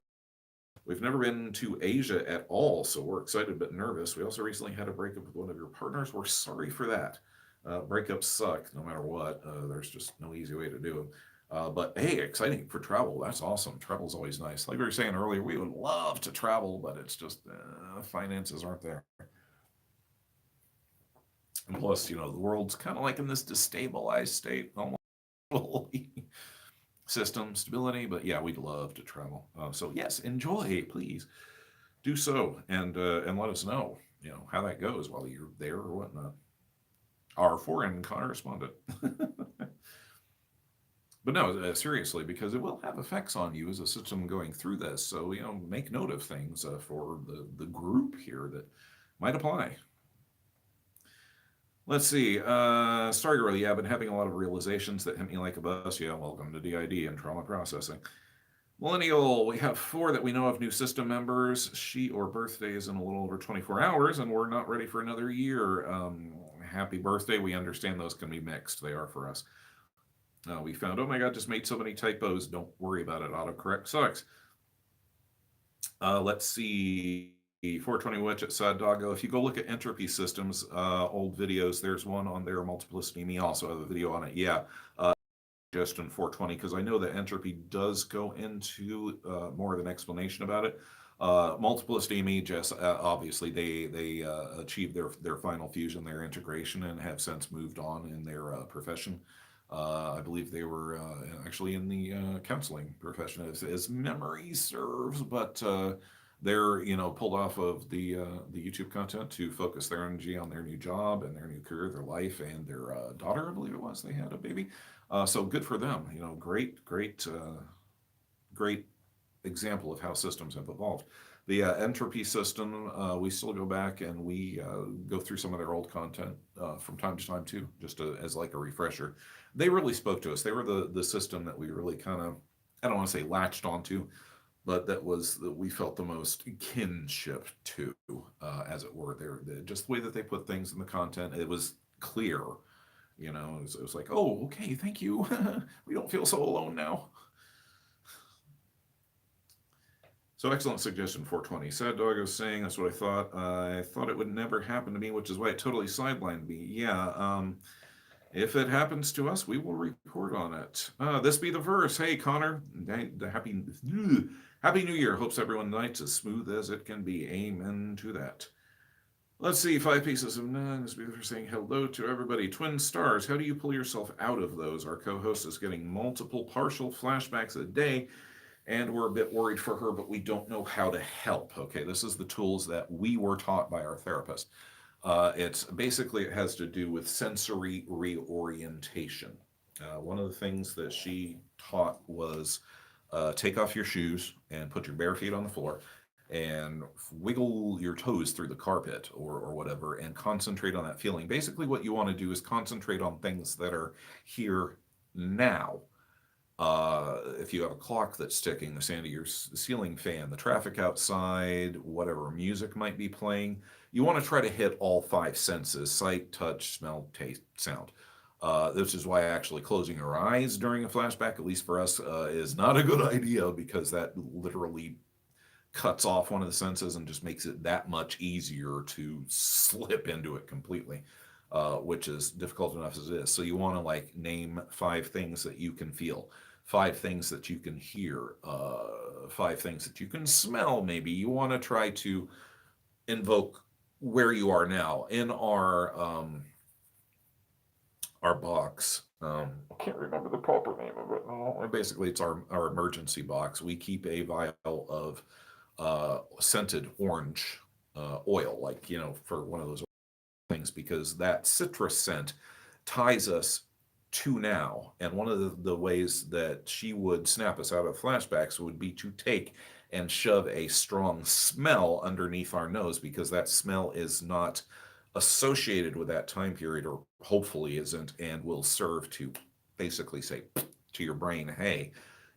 S1: We've never been to Asia at all, so we're excited but nervous. We also recently had a breakup with one of your partners. We're sorry for that. Breakups suck no matter what. There's just no easy way to do them. But hey, exciting for travel. That's awesome. Travel's always nice. Like we were saying earlier, we would love to travel, but it's just finances aren't there. And plus, the world's kind of like in this destabilized state, almost system stability. But yeah, we'd love to travel. So yes, enjoy, please do so, and let us know, how that goes while you're there or whatnot. Our foreign correspondent. But no, seriously, because it will have effects on you as a system going through this. So, make note of things for the group here that might apply. Let's see. Stargirl, yeah, I've been having a lot of realizations that hit me like a bus. Yeah, welcome to DID and trauma processing. Millennial, we have 4 that we know of new system members. She or birthday is in a little over 24 hours, and we're not ready for another year. Happy birthday. We understand those can be mixed. They are for us. We found, oh my God, just made so many typos. Don't worry about it. Autocorrect sucks. Let's see. 420 Witch at Sad Doggo. If you go look at Entropy Systems, old videos, there's one on there, Multiplicity Me, also have a video on it. Yeah, just in 420, because I know that Entropy does go into more of an explanation about it. Multiplicity Me, just obviously they achieved their final fusion, their integration, and have since moved on in their profession. I believe they were actually in the counseling profession, as memory serves, but they're pulled off of the YouTube content to focus their energy on their new job and their new career, their life, and their daughter. I believe it was they had a baby. So good for them. Great example of how systems have evolved. The entropy system, we still go back and we go through some of their old content from time to time too, just as like a refresher. They really spoke to us. They were the system that we really kind of, I don't want to say latched onto, but that we felt the most kinship to, as it were. Just the way that they put things in the content, it was clear. It was like, oh, okay, thank you. We don't feel so alone now. So excellent suggestion, 420. Sad Dog was saying, that's what I thought. I thought it would never happen to me, which is why it totally sidelined me. Yeah, if it happens to us, we will report on it. This be the verse. Hey, Connor, happy New Year. Hopes everyone night's as smooth as it can be. Amen to that. Let's see, 5 pieces of none. This be the verse saying hello to everybody. Twin stars, how do you pull yourself out of those? Our co-host is getting multiple partial flashbacks a day, and we're a bit worried for her, but we don't know how to help. Okay, this is the tools that we were taught by our therapist. It has to do with sensory reorientation. One of the things that she taught was take off your shoes and put your bare feet on the floor and wiggle your toes through the carpet or whatever and concentrate on that feeling. Basically, what you want to do is concentrate on things that are here now. If you have a clock that's ticking, the sound of your ceiling fan, the traffic outside, whatever music might be playing, you want to try to hit all 5 senses: sight, touch, smell, taste, sound. This is why actually closing your eyes during a flashback, at least for us, is not a good idea, because that literally cuts off one of the senses and just makes it that much easier to slip into it completely, which is difficult enough as it is. So you want to name 5 things that you can feel, 5 things that you can hear, 5 things that you can smell. Maybe you want to try to invoke where you are now. In our box, I can't remember the proper name of it. Basically, it's our emergency box. We keep a vial of scented orange oil, for one of those things, because that citrus scent ties us to now. And one of the ways that she would snap us out of flashbacks would be to take and shove a strong smell underneath our nose, because that smell is not associated with that time period, or hopefully isn't, and will serve to basically say to your brain, hey,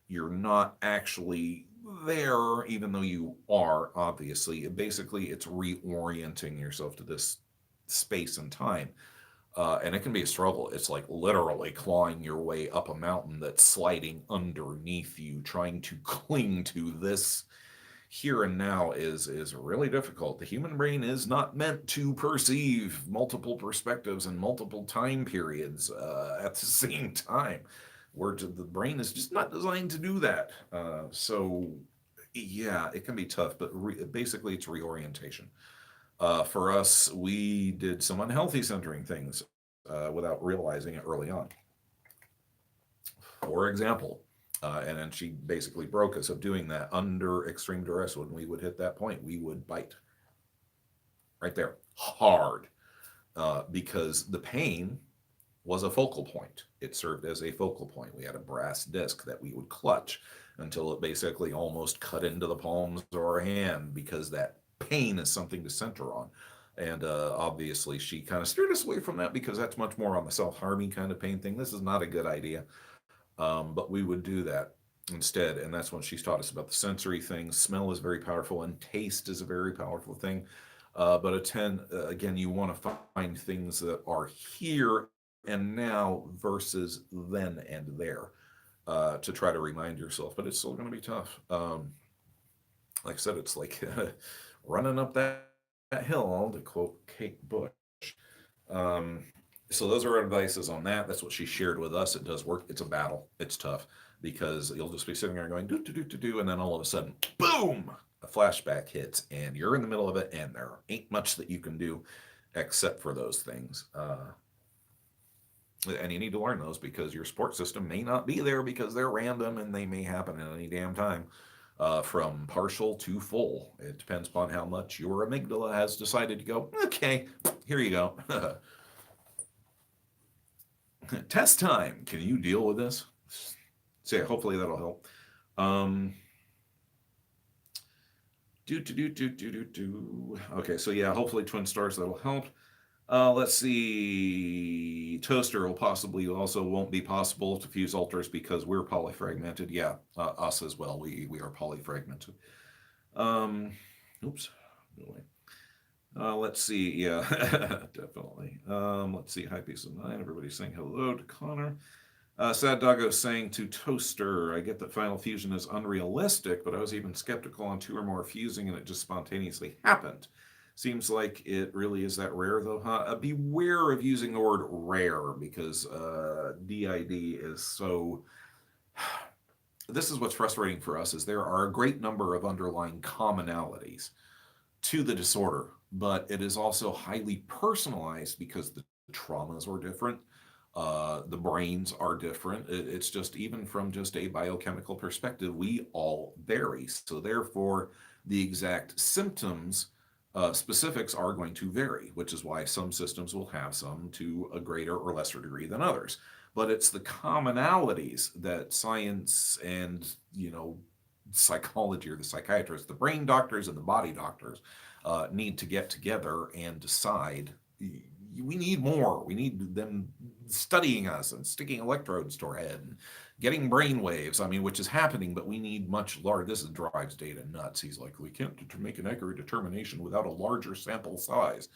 S1: you're not actually there, even though you are, obviously. Basically, it's reorienting yourself to this space and time. And it can be a struggle. It's like literally clawing your way up a mountain that's sliding underneath you. Trying to cling to this here and now is really difficult. The human brain is not meant to perceive multiple perspectives and multiple time periods at the same time. The brain is just not designed to do that. So yeah, it can be tough, but basically it's reorientation. For us, we did some unhealthy centering things without realizing it early on. For example, and then she basically broke us of doing that under extreme duress. When we would hit that point, we would bite right there hard, because the pain was a focal point. It served as a focal point. We had a brass disc that we would clutch until it basically almost cut into the palms of our hand, because that pain is something to center on. And obviously she kind of steered us away from that, because that's much more on the self-harming kind of pain thing. This is not a good idea. But we would do that instead. And that's when she's taught us about the sensory things. Smell is very powerful, and taste is a very powerful thing. But again, you want to find things that are here and now versus then and there, to try to remind yourself. But it's still going to be tough. Like I said, it's like running up that hill, to quote Kate Bush. Um, so those are our advices on that. That's what she shared with us. It does work. It's a battle. It's tough because you'll just be sitting there going do do do do do, and then all of a sudden, boom, a flashback hits, and you're in the middle of it, and there ain't much that you can do except for those things. And you need to learn those because your support system may not be there because they're random and they may happen at any damn time. From partial to full. It depends upon how much your amygdala has decided to go, okay, here you go. Test time. Can you deal with this? So yeah, hopefully that'll help. Okay, so yeah, hopefully Twin Stars, that'll help. Let's see. Toaster will possibly also won't be possible to fuse alters because we're polyfragmented. Yeah, us as well. We are polyfragmented. Oops. Let's see. Yeah, definitely. Let's see. High Peace of Nine. Everybody's saying hello to Connor. Sad Doggo saying to Toaster, I get that final fusion is unrealistic, but I was even skeptical on two or more fusing and it just spontaneously happened. Seems like it really is that rare, though, huh? Beware of using the word rare because DID is so... This is what's frustrating for us, is there are a great number of underlying commonalities to the disorder, but it is also highly personalized because the traumas are different. The brains are different. It's just, even from just a biochemical perspective, we all vary. So therefore, the exact symptoms specifics are going to vary, which is why some systems will have some to a greater or lesser degree than others. But it's the commonalities that science and, psychology, or the psychiatrists, the brain doctors and the body doctors need to get together and decide. We need more. We need them studying us and sticking electrodes to our head and getting brain waves. Which is happening, but we need much larger. This drives data nuts. He's like, we can't make an accurate determination without a larger sample size.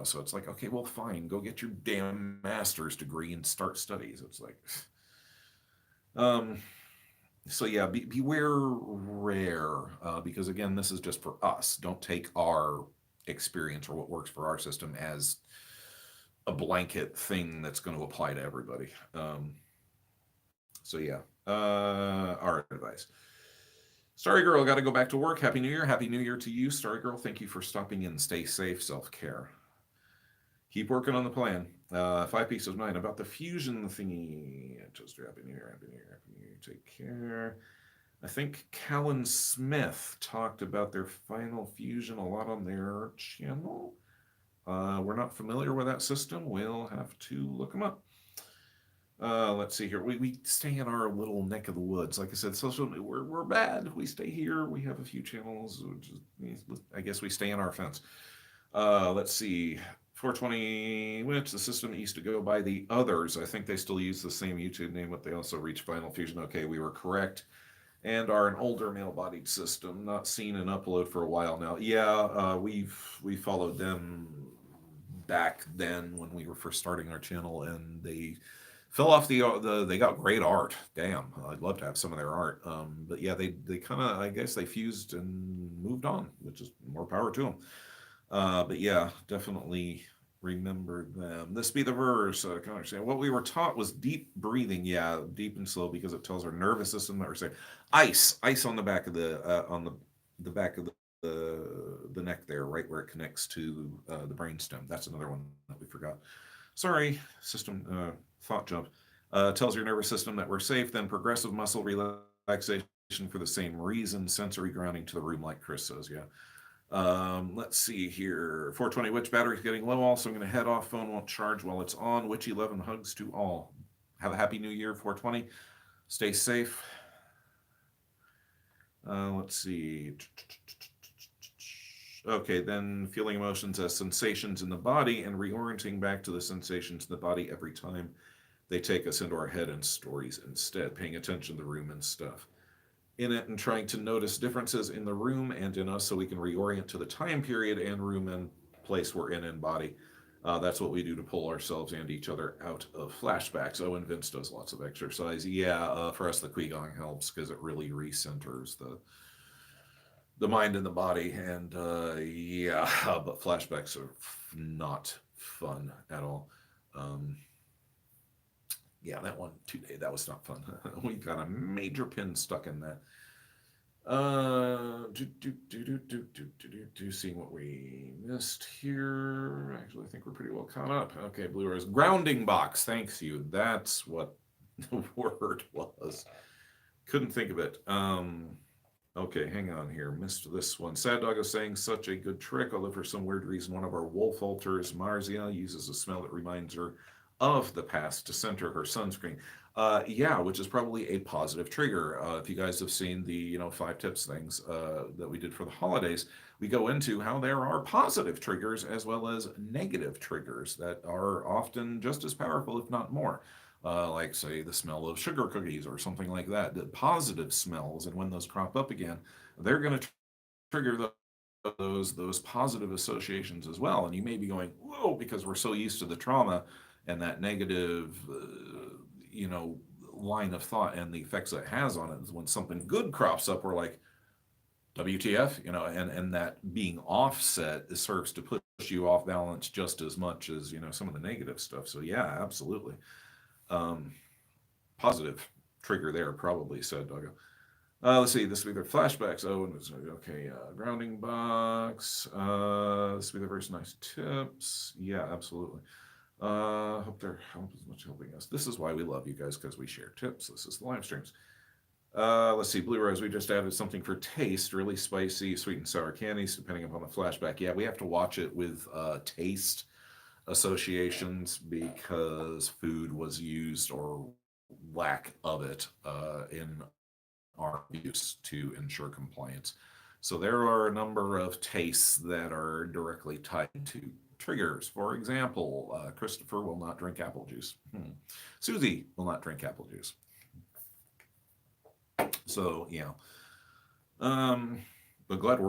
S1: So it's like, okay, well, fine, go get your damn master's degree and start studies. It's like, so yeah, beware rare, because again, this is just for us. Don't take our experience or what works for our system as a blanket thing that's going to apply to everybody. So yeah, our advice. Starry Girl, got to go back to work. Happy New Year. Happy New Year to you, Starry Girl. Thank you for stopping in. Stay safe, self-care. Keep working on the plan. 5 Peace of Nine about the fusion thingy. Just Happy New Year, Happy New Year, Happy New Year. Take care. I think Callan Smith talked about their final fusion a lot on their channel. We're not familiar with that system. We'll have to look them up. Let's see here. We stay in our little neck of the woods. Like I said, we're bad. We stay here. We have a few channels. I guess we stay in our fence. Let's see. 420, which the system used to go by the others. I think they still use the same YouTube name, but they also reach Final Fusion. Okay, we were correct. And are an older male-bodied system. Not seen an upload for a while now. Yeah, we followed them back then when we were first starting our channel, and they fell off they got great art. Damn, I'd love to have some of their art. But yeah, they kind of, I guess they fused and moved on, which is more power to them. But yeah, definitely remember them. This be the verse. Can I understand? What we were taught was deep breathing. Yeah, deep and slow, because it tells our nervous system that we're saying ice on the back of the back of the neck there, right where it connects to the brainstem. That's another one that we forgot. Sorry, system thought jump. Tells your nervous system that we're safe. Then progressive muscle relaxation for the same reason. Sensory grounding to the room, like Chris says. Yeah. Let's see here. 420 Witch battery's getting low. Also, I'm going to head off. Phone won't charge while it's on. Witch 11 hugs to all. Have a happy new year, 420. Stay safe. Let's see. Okay, then feeling emotions as sensations in the body and reorienting back to the sensations in the body every time they take us into our head and stories instead. Paying attention to the room and stuff in it and trying to notice differences in the room and in us so we can reorient to the time period and room and place we're in body. That's what we do to pull ourselves and each other out of flashbacks. Oh, and Vince does lots of exercise. Yeah, for us, the Qigong helps because it really recenters the mind and the body. And yeah, but flashbacks are not fun at all. Um, yeah, that one today, that was not fun. We got a major pin stuck in that. Seeing what we missed here. Actually, I think we're pretty well caught up. Okay, Blue Rose. Grounding box. Thanks you. That's what the word was. Couldn't think of it. Okay, hang on here. Missed this one. Sad Dog is saying such a good trick, although for some weird reason, one of our wolf alters, Marzia, uses a smell that reminds her of the past to center her sunscreen. Yeah, which is probably a positive trigger. If you guys have seen the 5 tips things that we did for the holidays, we go into how there are positive triggers as well as negative triggers that are often just as powerful, if not more. Like say the smell of sugar cookies or something like that. The positive smells, and when those crop up again, they're going to trigger those positive associations as well. And you may be going, whoa, because we're so used to the trauma and that negative, you know, line of thought and the effects that it has on it. When something good crops up, we're like, WTF, and that being offset serves to push you off balance just as much as some of the negative stuff. So yeah, absolutely. Um, Positive trigger there, probably, said Doggo. Let's see, this will be their flashbacks. Oh, okay, grounding box. This will be the first nice tips. Yeah, absolutely. Hope they're helping us. This is why we love you guys, because we share tips. This is the live streams. Let's see, Blue Rose, we just added something for taste, really spicy, sweet and sour candies, depending upon the flashback. Yeah, we have to watch it with taste associations because food was used or lack of it in our use to ensure compliance. So there are a number of tastes that are directly tied to triggers. For example, Christopher will not drink apple juice. Susie will not drink apple juice. So yeah, but glad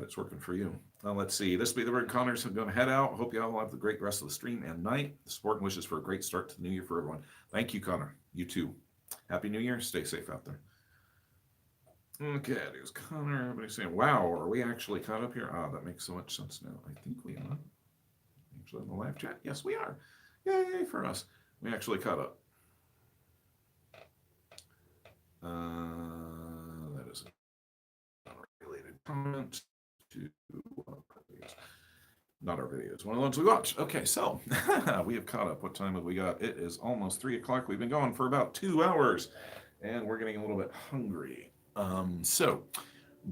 S1: it's working for you. Let's see. This will be the word Connors. I'm going to head out. Hope you all have the great rest of the stream and night. Support and wishes for a great start to the new year for everyone. Thank you, Connor. You too. Happy New Year. Stay safe out there. Okay, there's Connor. Everybody's saying, wow, are we actually caught up here? Oh, that makes so much sense now. I think we are. Actually, in the live chat. Yes, we are. Yay for us. We actually caught up. That is a related comment to not our videos, one of the ones we watch. Okay, so we have caught up. What time have we got? It is almost 3 o'clock. We've been going for about 2 hours, and we're getting a little bit hungry. So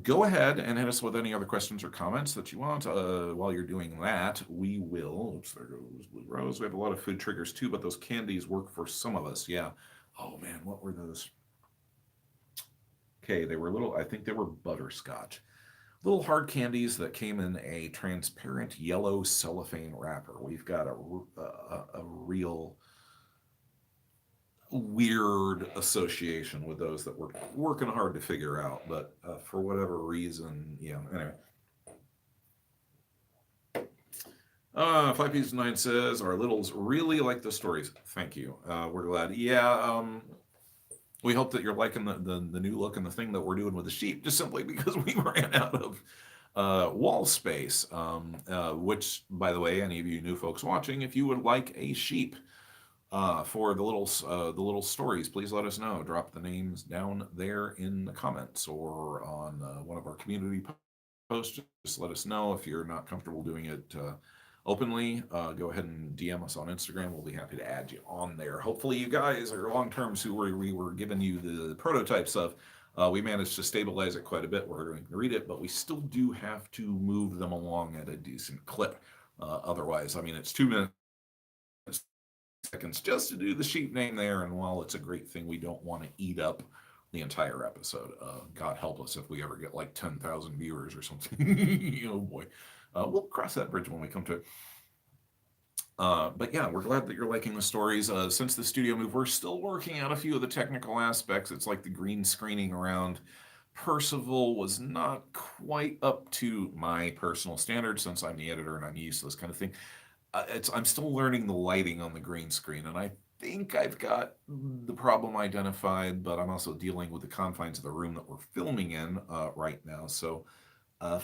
S1: go ahead and hit us with any other questions or comments that you want. While you're doing that, we will. Oops, there goes Blue Rose. We have a lot of food triggers too, but those candies work for some of us. Yeah. Oh man, what were those? Okay, they were little. I think they were butterscotch. Little hard candies that came in a transparent yellow cellophane wrapper. We've got a real weird association with those that we're working hard to figure out, but for whatever reason, yeah. Anyway, 5 Pieces 9 says our littles really like the stories. Thank you. We're glad. Yeah. We hope that you're liking the new look and the thing that we're doing with the sheep, just simply because we ran out of wall space. Which, by the way, any of you new folks watching, if you would like a sheep for the little stories, please let us know. Drop the names down there in the comments or on one of our community posts. Just let us know. If you're not comfortable doing it openly, go ahead and DM us on Instagram. We'll be happy to add you on there. Hopefully you guys are long-terms who we were giving you the prototypes of. We managed to stabilize it quite a bit. We're going to read it, but we still do have to move them along at a decent clip. Otherwise, I mean, it's 2 minutes seconds just to do the sheep name there, and while it's a great thing, we don't want to eat up the entire episode. God help us if we ever get like 10,000 viewers or something. Oh boy. We'll cross that bridge when we come to it. But yeah, we're glad that you're liking the stories. Since the studio move, we're still working out a few of the technical aspects. It's like the green screening around Percival was not quite up to my personal standards, since I'm the editor and I'm used to this kind of thing. I'm still learning the lighting on the green screen, and I think I've got the problem identified, but I'm also dealing with the confines of the room that we're filming in right now. So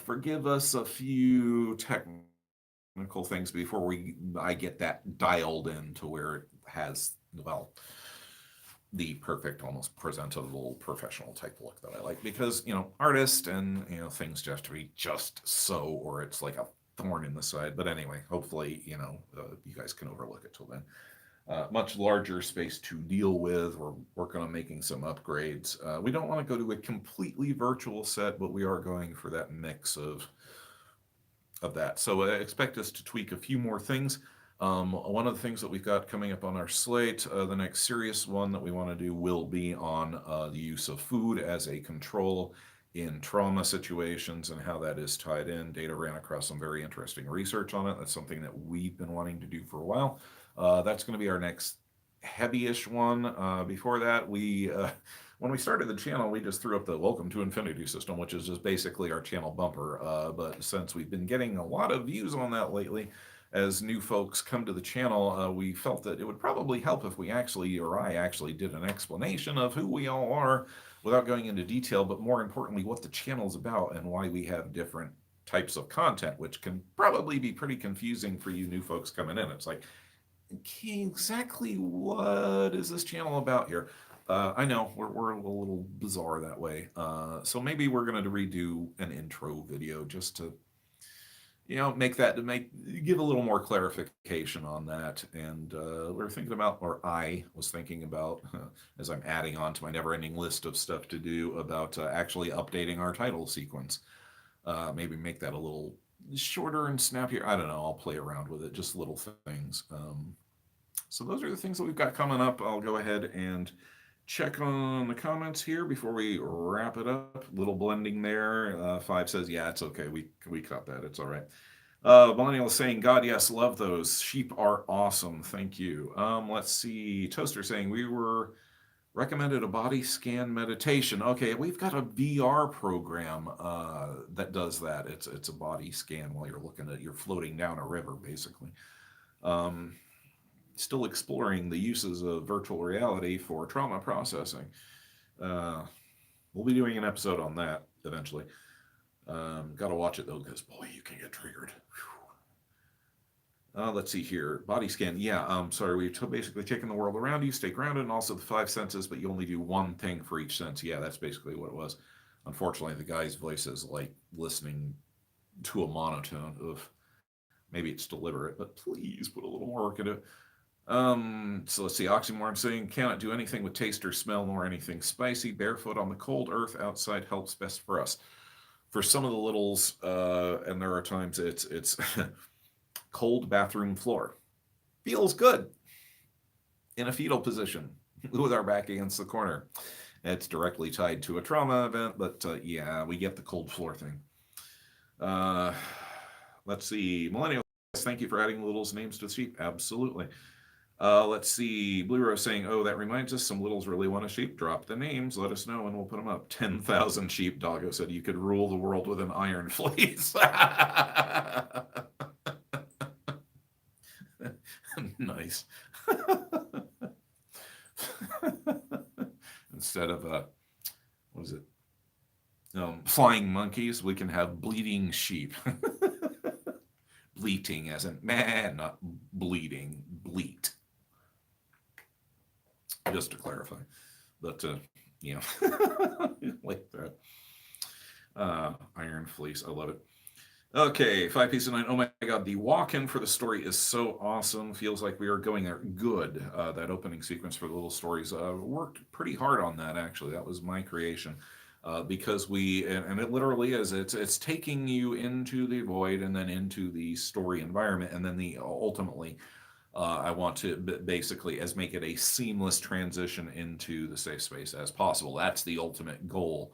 S1: Forgive us a few technical things before I get that dialed in to where it has, well, the perfect, almost presentable professional type look that I like, because artist and things just have to be just so, or it's like a thorn in the side. But anyway, hopefully you guys can overlook it till then. Much larger space to deal with. We're working on making some upgrades. We don't want to go to a completely virtual set, but we are going for that mix of that. So expect us to tweak a few more things. One of the things that we've got coming up on our slate, the next serious one that we want to do will be on the use of food as a control in trauma situations and how that is tied in. Data ran across some very interesting research on it. That's something that we've been wanting to do for a while. That's going to be our next heavy-ish one. Before that, when we started the channel, we just threw up the Welcome to Infinity system, which is just basically our channel bumper. But since we've been getting a lot of views on that lately, as new folks come to the channel, we felt that it would probably help if I actually did an explanation of who we all are without going into detail, but more importantly, what the channel's about and why we have different types of content, which can probably be pretty confusing for you new folks coming in. It's like, okay, exactly what is this channel about here? I know we're a little bizarre that way. So maybe we're going to redo an intro video just to give a little more clarification on that. And we're thinking about, or I was thinking about, as I'm adding on to my never-ending list of stuff to do, about actually updating our title sequence. Maybe make that a little shorter and snappier. I don't know. I'll play around with it. Just little things. So those are the things that we've got coming up. I'll go ahead and check on the comments here before we wrap it up. Little blending there. Five says, yeah, it's okay. We cut that. It's all right. Millennial saying, God, yes, love those. Sheep are awesome. Thank you. Let's see. Toaster saying, we were recommended a body scan meditation. Okay, we've got a VR program that does that. It's a body scan while you're floating down a river, basically. Still exploring the uses of virtual reality for trauma processing. We'll be doing an episode on that eventually. Got to watch it though, because boy, you can get triggered. Let's see here. Body scan. Yeah, sorry. We've basically taken the world around you, stay grounded, and also the five senses, but you only do one thing for each sense. Yeah, that's basically what it was. Unfortunately, the guy's voice is like listening to a monotone of, maybe it's deliberate, but please put a little more work into it. So let's see. Oxymoron saying, cannot do anything with taste or smell nor anything spicy. Barefoot on the cold earth outside helps best for us. For some of the littles, and there are times it's cold bathroom floor. Feels good in a fetal position with our back against the corner. It's directly tied to a trauma event, but yeah, we get the cold floor thing. Let's see. Millennial, thank you for adding the littles' names to the sheep. Absolutely. Let's see. Blue Rose saying, oh, that reminds us, some littles really want a sheep. Drop the names, let us know, and we'll put them up. 10,000 sheep. Doggo said you could rule the world with an iron fleece. Nice. Instead of, what is it? Flying monkeys, we can have bleeding sheep. Bleating as in, man, not bleeding, bleat. Just to clarify. But, like that. Iron Fleece, I love it. Okay, 5 pieces of 9. Oh my God, the walk-in for the story is so awesome. Feels like we are going there. Good. That opening sequence for the little stories. Worked pretty hard on that, actually. That was my creation. Because and it literally is, it's taking you into the void and then into the story environment, and then ultimately, I want to basically make it a seamless transition into the safe space as possible. That's the ultimate goal.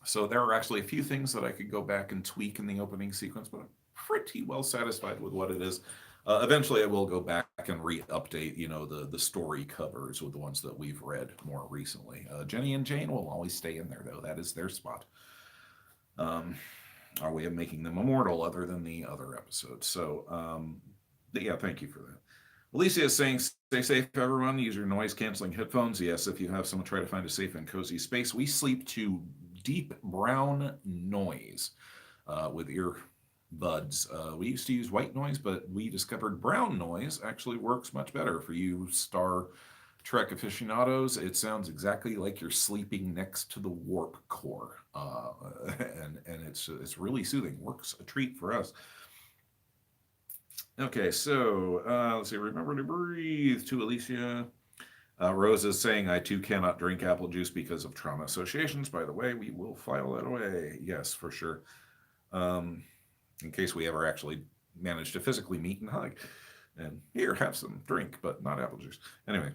S1: So there are actually a few things that I could go back and tweak in the opening sequence, but I'm pretty well satisfied with what it is. Eventually, I will go back and re-update, the story covers with the ones that we've read more recently. Jenny and Jane will always stay in there, though. That is their spot. Our way of making them immortal, other than the other episodes. So, yeah, thank you for that. Alicia is saying, stay safe, everyone. Use your noise-canceling headphones. Yes, if you have someone, try to find a safe and cozy space. We sleep to deep brown noise with earbuds. We used to use white noise, but we discovered brown noise actually works much better for you Star Trek aficionados. It sounds exactly like you're sleeping next to the warp core, and it's really soothing. Works a treat for us. Okay, so let's see. Remember to breathe to Alicia. Rose is saying, I too cannot drink apple juice because of trauma associations. By the way, we will file that away. Yes, for sure. In case we ever actually manage to physically meet and hug. And here, have some drink, but not apple juice. Anyway.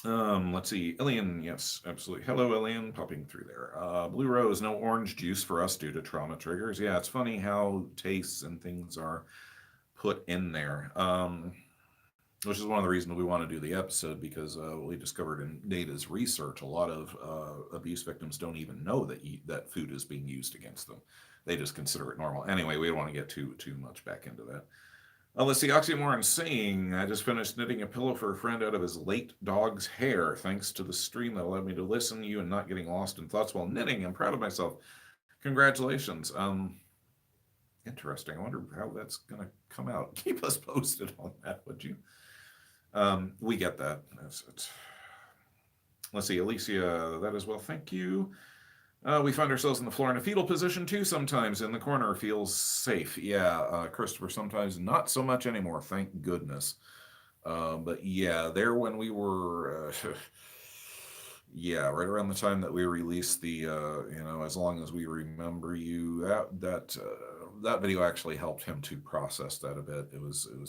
S1: Let's see. Ilian, yes, absolutely. Hello, Ilian, popping through there. Blue Rose, no orange juice for us due to trauma triggers. Yeah, it's funny how tastes and things are put in there. Which is one of the reasons we want to do the episode, because we discovered in Data's research, a lot of abuse victims don't even know that food is being used against them. They just consider it normal. Anyway, we don't want to get too much back into that. Let's see, Oxymoron saying, I just finished knitting a pillow for a friend out of his late dog's hair. Thanks to the stream that allowed me to listen to you and not getting lost in thoughts while knitting. I'm proud of myself. Congratulations. Interesting. I wonder how that's going to come out. Keep us posted on that, would you? We get that. Let's see, Alicia, that as well. Thank you. We find ourselves on the floor in a fetal position too sometimes. In the corner feels safe. Yeah, Christopher, sometimes not so much anymore, thank goodness. But yeah, there when we were, yeah, right around the time that we released the, As Long As We Remember You, that video actually helped him to process that a bit.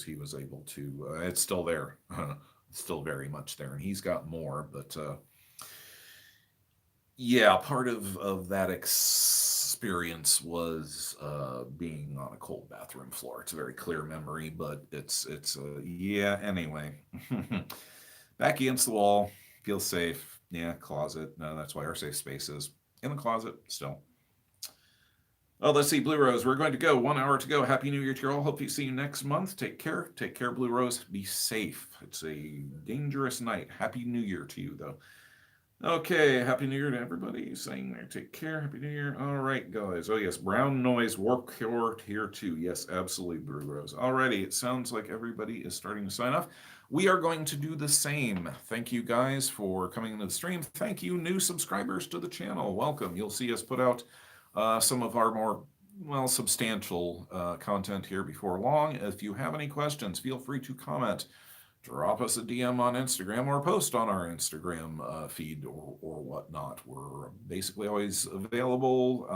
S1: He was able to, it's still there, still very much there, and he's got more, but yeah, part of that experience was being on a cold bathroom floor. It's a very clear memory, but it's yeah. Anyway, back against the wall, feel safe. Yeah, closet. No, that's why our safe space is in the closet still. Oh, let's see, Blue Rose. We're going to go. 1 hour to go. Happy New Year to you all. Hope you see you next month. Take care. Take care, Blue Rose. Be safe. It's a dangerous night. Happy New Year to you, though. Okay, Happy New Year to everybody. Saying there, take care. Happy New Year. All right, guys. Oh, yes, brown noise work here too. Yes, absolutely, Blue Rose. Alrighty, it sounds like everybody is starting to sign off. We are going to do the same. Thank you guys for coming into the stream. Thank you, new subscribers to the channel. Welcome. You'll see us put out some of our more, substantial content here before long. If you have any questions, feel free to comment. Drop us a DM on Instagram or post on our Instagram feed or whatnot. We're basically always available,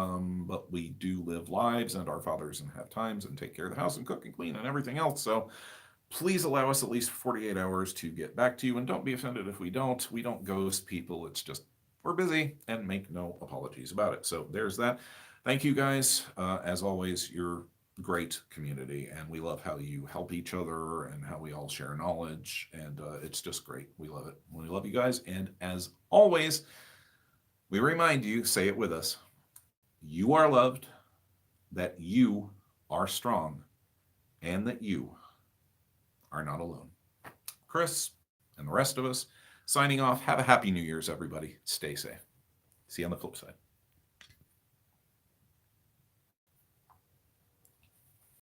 S1: but we do live lives and are fathers and have times and take care of the house and cook and clean and everything else. So please allow us at least 48 hours to get back to you, and don't be offended if we don't. We don't ghost people. It's just we're busy, and make no apologies about it. So there's that. Thank you guys. As always, you're great community, and we love how you help each other and how we all share knowledge, and it's just great. We love it. We love you guys, and as always, we remind you, say it with us, you are loved, that you are strong, and that you are not alone. Chris and the rest of us signing off. Have a happy New Year's, everybody. Stay safe. See you on the flip side.